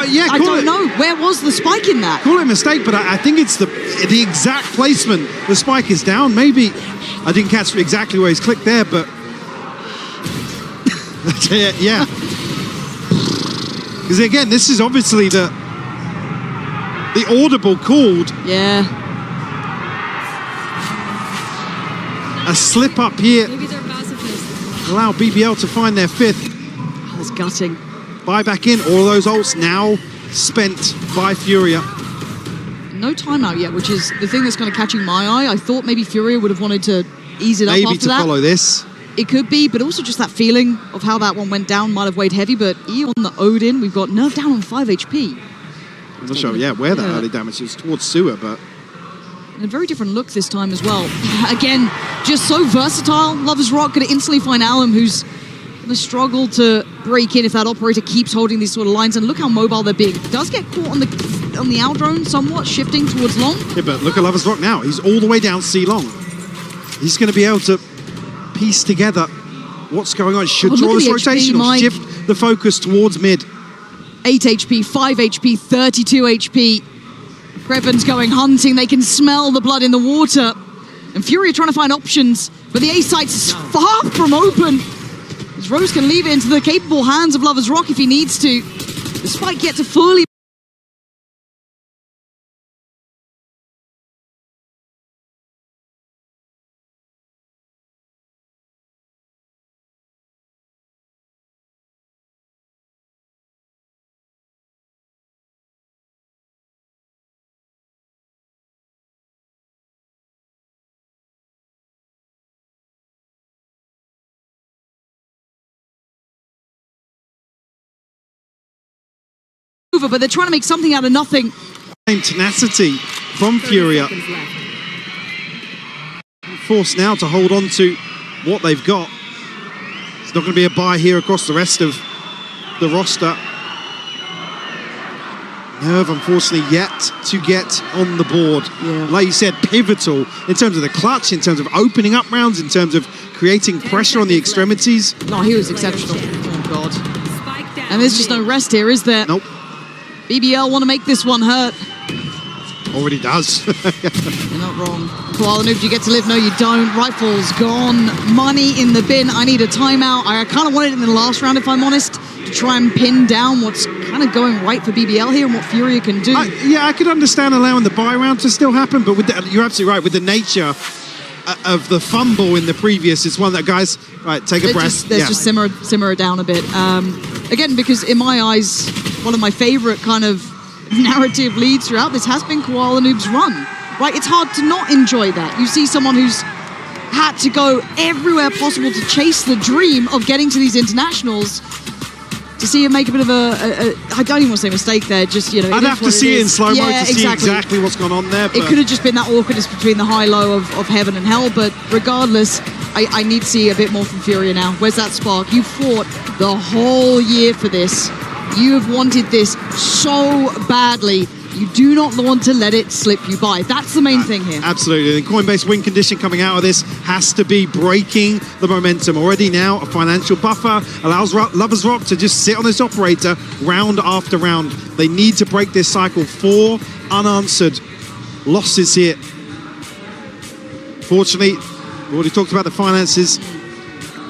yeah, I don't know. Where was the spike in that? Call it a mistake, but I think it's the exact placement. The spike is down. Maybe I didn't catch exactly where he's clicked there, but yeah. Because again, this is obviously the audible called. Yeah. A slip up here. Maybe they're pacifists. Allow BBL to find their fifth. That's gutting. Buy back in. All those ults now spent by Furia. No timeout yet, which is the thing that's kind of catching my eye. I thought maybe Furia would have wanted to ease it up Maybe after to that. follow this. It could be, but also just that feeling of how that one went down might have weighed heavy. But E on the Odin, we've got Nerve down on 5 HP. I'm not sure, where that early damage is towards Sewer, but And a very different look this time as well. Again, just so versatile. Lover's Rock going to instantly find Alum, who's going to struggle to break in if that operator keeps holding these sort of lines. And look how mobile they're being. Does get caught on the out drone somewhat, shifting towards long. Yeah, but look at Lover's Rock now. He's all the way down C long. He's going to be able to piece together what's going on. Should draw this rotation or shift the focus towards mid. 8 HP, 5 HP, 32 HP. Kreven's going hunting. They can smell the blood in the water. And Fury are trying to find options, but the A site is far from open. As Rose can leave it into the capable hands of Lover's Rock if he needs to. Despite yet to fully over, but they're trying to make something out of nothing. Tenacity from Furia. Forced now to hold on to what they've got. It's not going to be a buy here across the rest of the roster. Nerve, unfortunately, yet to get on the board. Yeah. Like you said, pivotal in terms of the clutch, in terms of opening up rounds, in terms of creating pressure on the extremities. No, he was exceptional. Oh, God. And there's just no rest here, is there? Nope. BBL want to make this one hurt. Already does. You're not wrong. Koala Noob, do you get to live? No, you don't. Rifle's gone. Money in the bin. I need a timeout. I kind of wanted it in the last round, if I'm honest, to try and pin down what's kind of going right for BBL here and what Furia can do. I could understand allowing the buy round to still happen, but with you're absolutely right. With the nature of the fumble in the previous, it's one that guys, right, take a breath. Let's just simmer it down a bit. Again, because in my eyes, one of my favorite kind of narrative leads throughout this has been Koala Noob's run. Right, it's hard to not enjoy that. You see someone who's had to go everywhere possible to chase the dream of getting to these internationals. To see him make a bit of I don't even want to say mistake there, just, you know. I'd have to see it in slow-mo to see exactly. exactly what's gone on there. But it could have just been that awkwardness between the high-low of heaven and hell, but regardless, I need to see a bit more from Furia now. Where's that spark? You fought the whole year for this. You have wanted this so badly. You do not want to let it slip you by. That's the main thing here. Absolutely. The Coinbase win condition coming out of this has to be breaking the momentum. Already now, a financial buffer allows Lover's Rock to just sit on this operator round after round. They need to break this cycle. 4 unanswered losses here. Fortunately, we already talked about the finances.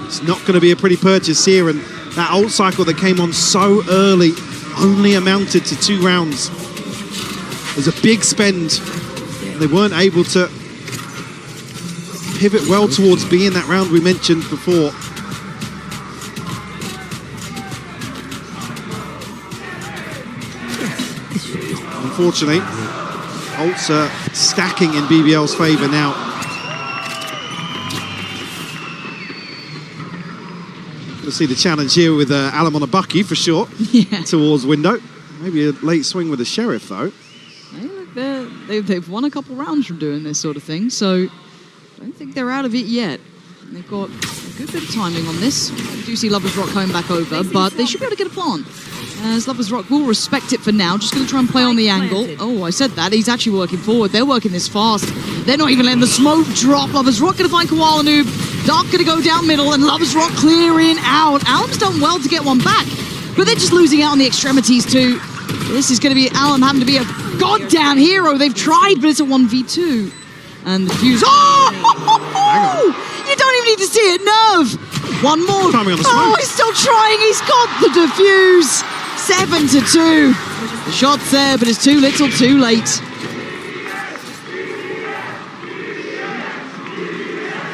It's not going to be a pretty purchase here, and that ult cycle that came on so early only amounted to 2 rounds. There's a big spend. They weren't able to pivot well towards B in that round we mentioned before. Unfortunately, ults are stacking in BBL's favor now. You'll see the challenge here with Alum on a bucky for sure, towards window. Maybe a late swing with the Sheriff though. They've won a couple rounds from doing this sort of thing, so I don't think they're out of it yet. They've got a good bit of timing on this. I do see Lover's Rock coming back over, but they should be able to get a plant. As Lover's Rock will respect it for now. Just going to try and play on the angle. Oh, I said that. He's actually working forward. They're working this fast. They're not even letting the smoke drop. Lover's Rock going to find Koala Noob. Dark going to go down middle, and Lover's Rock clearing out. Alum's done well to get one back. but they're just losing out on the extremities too. This is going to be Alum having to be a goddamn hero. They've tried, but it's a 1v2. And the fuse. Oh! You don't even need to see it, Nerve. One more. Timing on the oh, smoke. he's still trying. He's got the defuse. 7-2. The shot's there, but it's too little, too late.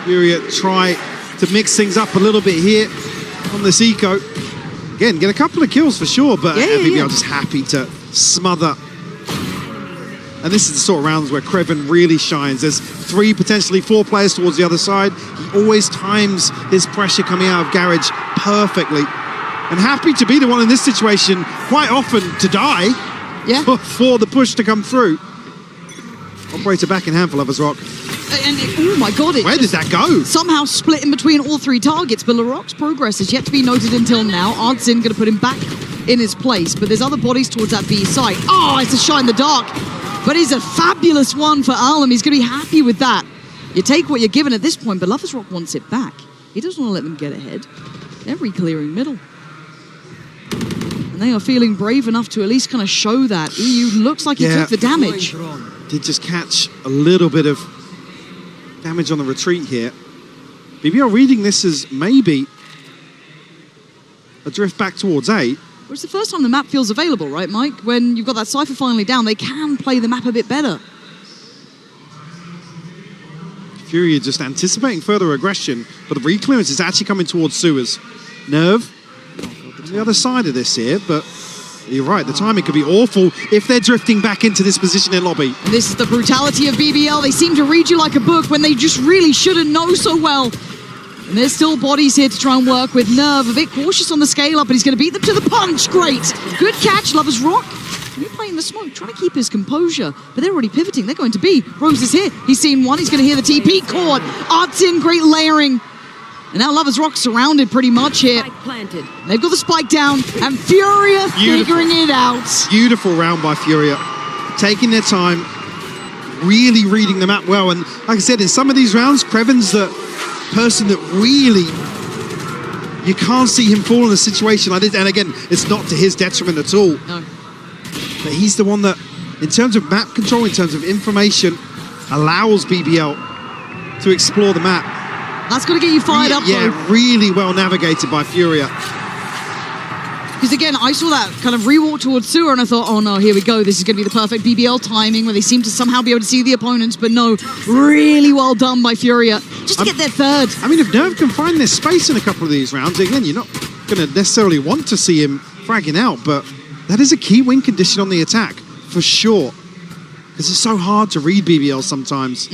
Furia try to mix things up a little bit here on this eco. Again, get a couple of kills for sure, but BBL just happy to smother. And this is the sort of rounds where Kreven really shines. There's 3, potentially 4 players towards the other side. He always times his pressure coming out of Garage perfectly. And happy to be the one in this situation, quite often to die for the push to come through. Operator back in hand for Lovers Rock. And oh my god, where did that go? Somehow split in between all 3 targets, but LaRock's progress is yet to be noted until now. Ardzin going to put him back in his place, but there's other bodies towards that B site. Oh, it's a shot in the dark, but he's a fabulous one for Alum. He's going to be happy with that. You take what you're given at this point, but Lovers Rock wants it back. He doesn't want to let them get ahead. They're re-clearing middle. And they are feeling brave enough to at least kind of show that. EU looks like he took the damage. Did just catch a little bit of damage on the retreat here. BBL reading this as maybe a drift back towards A. Well, it's the first time the map feels available, right, Mike? When you've got that Cypher finally down, they can play the map a bit better. Furia just anticipating further aggression, but the re-clearance is actually coming towards Sewers. Nerve on the other side of this here, but you're right, the timing could be awful if they're drifting back into this position in lobby. And this is the brutality of BBL. They seem to read you like a book when they just really shouldn't know so well. And there's still bodies here to try and work with. Nerve a bit cautious on the scale up, but he's going to beat them to the punch. Great. Good catch, Lovers Rock. He's playing the smoke, trying to keep his composure, but they're already pivoting. They're going to B. Rose is here. He's seen one. He's going to hear the TP chord. Ardzin, great layering. And now Lovers Rock surrounded pretty much here. They've got the spike down, and Furia figuring it out. Beautiful round by Furia. Taking their time, really reading the map well. And like I said, in some of these rounds, Kreven's the person that really, you can't see him fall in a situation like this. And again, it's not to his detriment at all. No. But he's the one that, in terms of map control, in terms of information, allows BBL to explore the map. That's got to get you fired up, though. Yeah, really well navigated by Furia. Because again, I saw that kind of re-walk towards Sewer and I thought, oh no, here we go. This is going to be the perfect BBL timing where they seem to somehow be able to see the opponents, but no, really well done by Furia. Just to get their third. I mean, if Nerve can find their space in a couple of these rounds, again, you're not going to necessarily want to see him fragging out, but that is a key win condition on the attack, for sure. Because it's so hard to read BBL sometimes.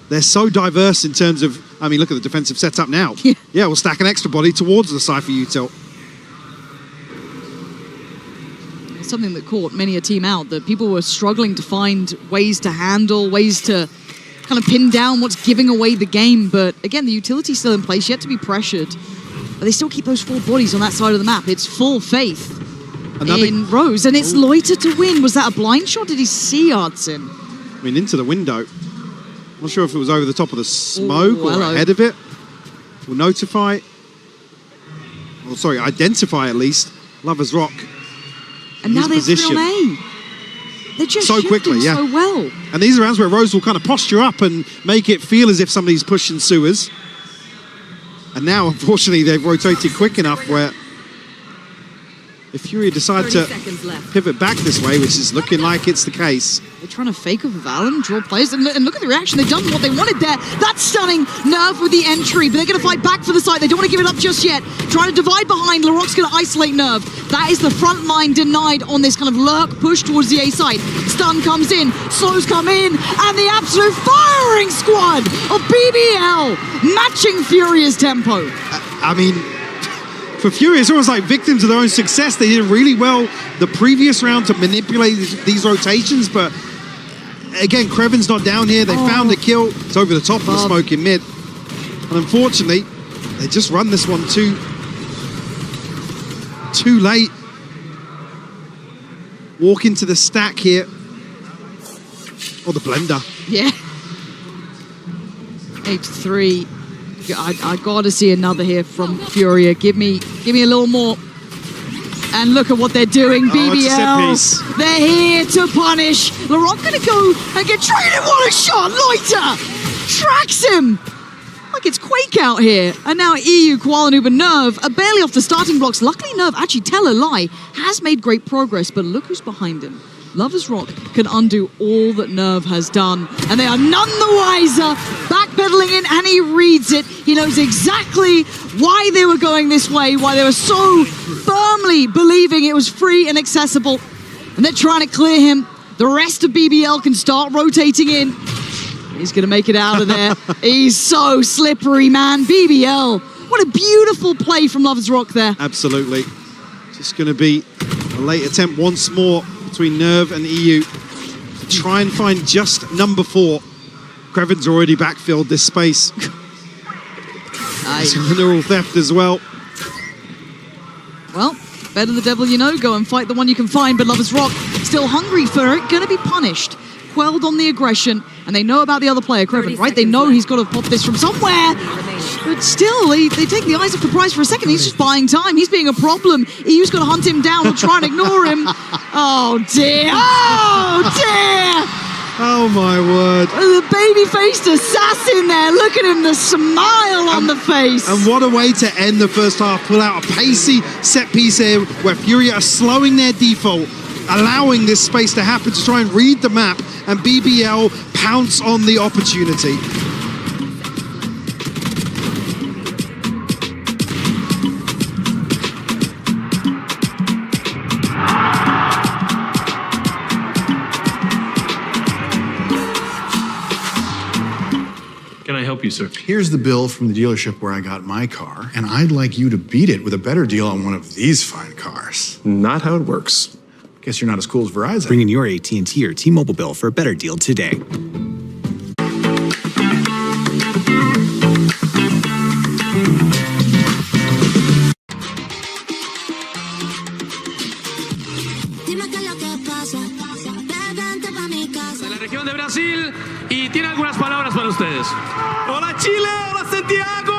They're so diverse in terms of, I mean, look at the defensive setup now. Yeah, we'll stack an extra body towards the Cypher util. Something that caught many a team out, that people were struggling to find ways to handle, ways to kind of pin down what's giving away the game. But again, the utility's still in place, yet to be pressured. But they still keep those 4 bodies on that side of the map. It's full faith in Rose, and it's Loiter to win. Was that a blind shot? Did he see Ardzin? I mean, into the window. I'm not sure if it was over the top of the smoke or ahead of it. We'll notify, or sorry, identify at least, Lovers Rock. And now they're 3 on A. They're just so quickly, so well. And these are rounds where Rose will kind of posture up and make it feel as if somebody's pushing Sewers. And now, unfortunately, they've rotated quick enough where if Furia decide to pivot back this way, which is looking like it's the case. They're trying to fake off of Allen, draw players, and look at the reaction. They've done what they wanted there. That's stunning. Nerve with the entry, but they're going to fight back for the site. They don't want to give it up just yet. Trying to divide behind. LaRock's going to isolate Nerve. That is the front line denied on this kind of lurk push towards the A site. Stun comes in, slows come in, and the absolute firing squad of BBL matching Furia's tempo. I mean, for Furia, it's almost like victims of their own success. They did really well the previous round to manipulate these rotations, but again, Kreven's not down here. They found a kill. It's over the top of the smoke in mid. And unfortunately, they just run this one too late. Walk into the stack here. Or the blender. Yeah. 8-3. I gotta see another here from Furia. Give me a little more. And look at what they're doing, Oh, it's a set BBL. piece. They're here to punish. LaRock gonna go and get traded. What a shot! Loiter tracks him. Like it's Quake out here. And now EU, Kuala Lumpur, Nerve are barely off the starting blocks. Luckily, Nerve, actually tell a lie, has made great progress, but look who's behind him. Lovers Rock can undo all that Nerve has done. And they are none the wiser. Backpedaling in, and he reads it. He knows exactly why they were going this way, why they were so firmly believing it was free and accessible. And they're trying to clear him. The rest of BBL can start rotating in. He's going to make it out of there. He's so slippery, man. BBL. What a beautiful play from Lovers Rock there. Absolutely. Just going to be a late attempt once more between Nerve and EU to try and find just number 4. Creven's already backfilled this space. It's mineral theft as well. Well, better the devil you know. Go and fight the one you can find. But Lovers Rock still hungry for it. Going to be punished. Quelled on the aggression. And they know about the other player, Creven, right? They know he's got to pop this from somewhere. But still, they take the eyes off the prize for a second. He's just buying time. He's being a problem. EU's got to hunt him down or try and ignore him. Oh, dear. Oh, dear. Oh, my word. The baby-faced assassin there. Look at him, the smile on the face. And what a way to end the first half. Pull out a pacey set piece here where Furia are slowing their default, allowing this space to happen to try and read the map, and BBL pounce on the opportunity. Can I help you, sir? Here's the bill from the dealership where I got my car, and I'd like you to beat it with a better deal on one of these fine cars. Not how it works. Guess you're not as cool as Verizon. Bring in your AT&T or T-Mobile bill for a better deal today. De la región de Brasil y tiene algunas palabras para ustedes. Hola Chile, hola Santiago.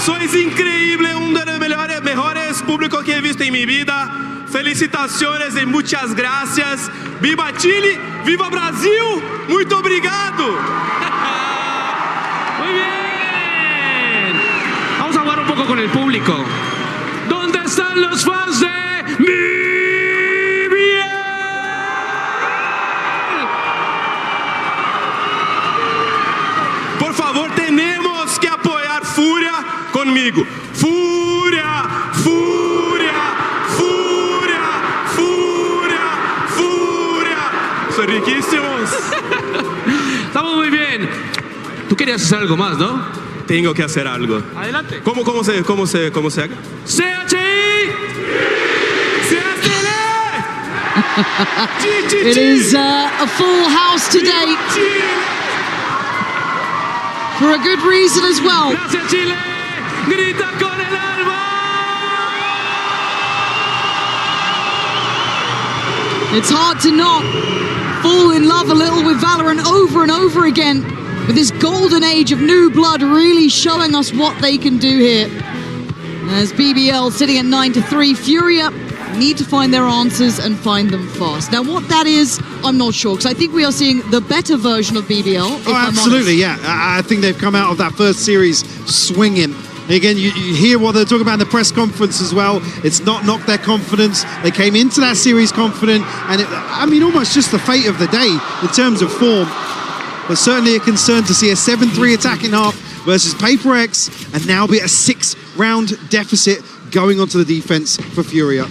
Sois increíble, uno de los mejores públicos que he visto en mi vida. Felicitaciones y muchas gracias. Viva Chile, viva Brasil. Muito obrigado. Muy bien. Vamos a jugar un poco con el público. ¿Dónde están los fans de BBL? Por favor, tenemos que apoyar Furia conmigo. Furia, Furia, Furia, Furia, Furia. Son riquísimos. Estamos muy bien. Tú querías hacer algo más, ¿no? Tengo que hacer algo. Adelante. ¿Cómo se haga? CHI. It is a full house today. For a good reason as well. Gracias, Chile. Grita con el alma. It's hard to not fall in love a little with Valorant over and over again, with this golden age of new blood really showing us what they can do here. As BBL sitting at 9-3, Furia need to find their answers and find them fast. Now, what that is, I'm not sure, because I think we are seeing the better version of BBL. Oh, absolutely, yeah. I think they've come out of that first series swinging. And again, you hear what they're talking about in the press conference as well. It's not knocked their confidence. They came into that series confident, and almost just the fate of the day in terms of form. But certainly a concern to see a 7-3 attacking half versus Paper X, and now be a 6-round deficit going onto the defense for Furia.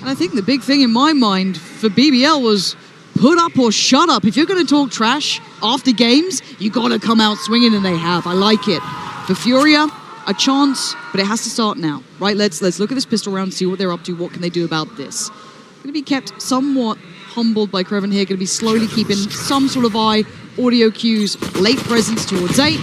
And I think the big thing in my mind for BBL was put up or shut up. If you're going to talk trash after games, you got to come out swinging, and they have. I like it. For Furia, a chance, but it has to start now, right? Let's look at this pistol round, see what they're up to. What can they do about this? Going to be kept somewhat humbled by Creven here. Going to be slowly keeping some sort of eye, audio cues, late presence towards 8.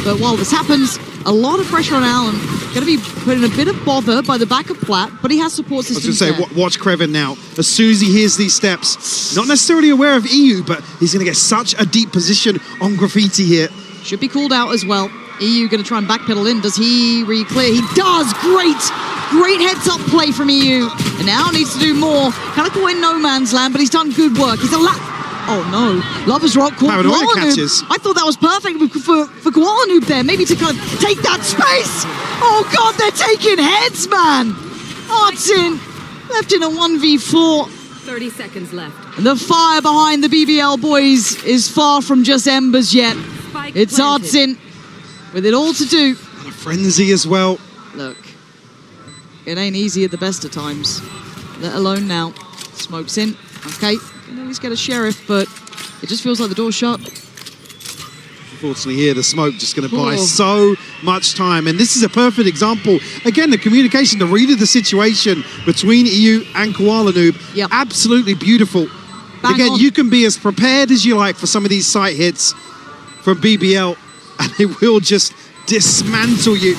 But while this happens, a lot of pressure on Allen. Going to be put in a bit of bother by the back of Platt, but he has support systems. I was going to say, watch Creven now. As soon as he hears these steps, not necessarily aware of EU, but he's going to get such a deep position on Graffiti here. Should be called out as well. EU going to try and backpedal in. Does he re-clear? He does! Great heads-up play from EU. And now needs to do more. Kind of caught in no man's land, but he's done good work. He's oh no. Lovers Rock caught Paranoia Koala Noob. catches. I thought that was perfect for Koala Noob there. Maybe to kind of take that space. Oh god, they're taking heads, man. Artsin left in a 1v4. 30 seconds left. And the fire behind the BBL boys is far from just embers yet. It's Artsin with it all to do. And a frenzy as well. Look, it ain't easy at the best of times, let alone now. Smoke's in. Okay, can at least get a sheriff, but it just feels like the door's shut. Unfortunately here, the smoke just going to buy so much time. And this is a perfect example. Again, the communication, the read of the situation between EU and Koala Noob. Yep. Absolutely beautiful. Bang Again, on. you can be as prepared as you like for some of these sight hits from BBL, and they will just dismantle you.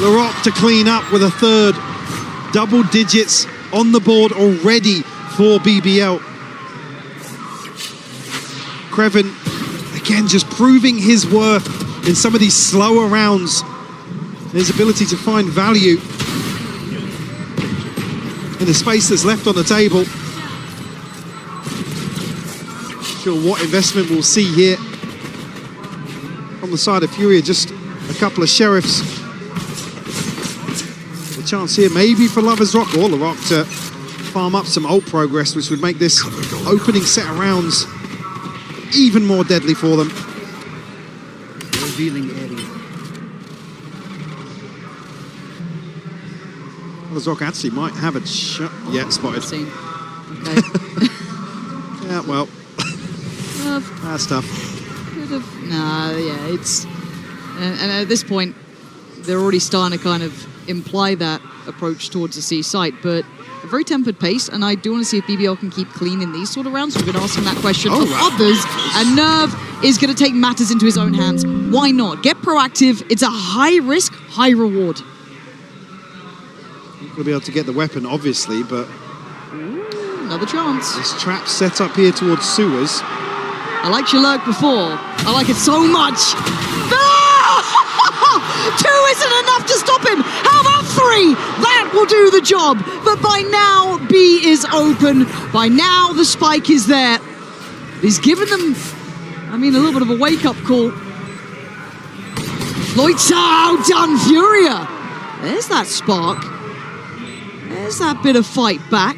Laroque to clean up with a third. Double digits on the board already for BBL. Creven, again, just proving his worth in some of these slower rounds. His ability to find value in the space that's left on the table. Not sure what investment we'll see here. On the side of Furia, just a couple of sheriffs. A chance here maybe for Lovers Rock or Laroque to farm up some ult progress, which would make this opening set of rounds even more deadly for them. Revealing area. Lovers Rock actually might have a shot. Yeah, spotted. Okay. Yeah, well, that's tough. Nah, yeah, it's... And at this point, they're already starting to kind of imply that approach towards the C site, but a very tempered pace, and I do want to see if BBL can keep clean in these sort of rounds. We've been asking that question of others, and Nerve is going to take matters into his own hands. Why not? Get proactive. It's a high risk, high reward. Not going to be able to get the weapon, obviously, but... Another chance. This trap set up here towards sewers. I liked your lurk before. I like it so much. Two isn't enough to stop him. How about three? That will do the job. But by now, B is open. By now, the spike is there. He's given them, a little bit of a wake-up call. Lights out, done, Furia. There's that spark. There's that bit of fight back.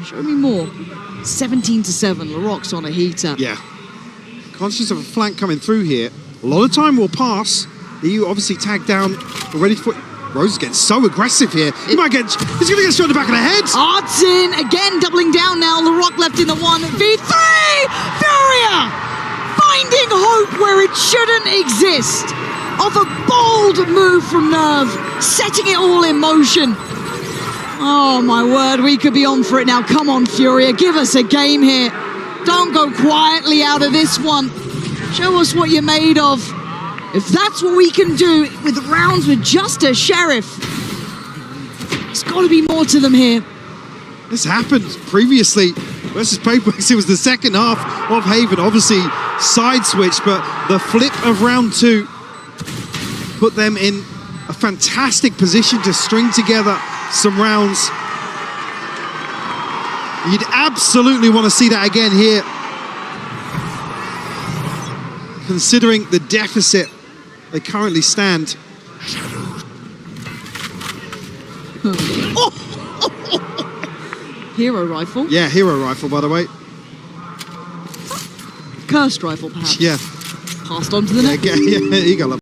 Show me more. 17-7. Laroque's on a heater. Yeah. Conscious of a flank coming through here. A lot of time will pass. EU obviously tagged down, ready for... Rose is getting so aggressive here. He's going to get shot in the back of the head. Artsin again doubling down now. Laroque left in the 1v3. Furia finding hope where it shouldn't exist. Of a bold move from Nerve, setting it all in motion. Oh my word, we could be on for it now. Come on, Furia, give us a game here. Don't go quietly out of this one. Show us what you're made of. If that's what we can do with rounds with just a sheriff, there's got to be more to them here. This happened previously versus Paperworks. It was the second half of Haven. Obviously, side switch, but the flip of round two put them in a fantastic position to string together some rounds. You'd absolutely want to see that again here, considering the deficit they currently stand. Hero rifle? Yeah, hero rifle, by the way. Cursed rifle, perhaps? Yeah. Passed on to the next. Yeah, here you go, love.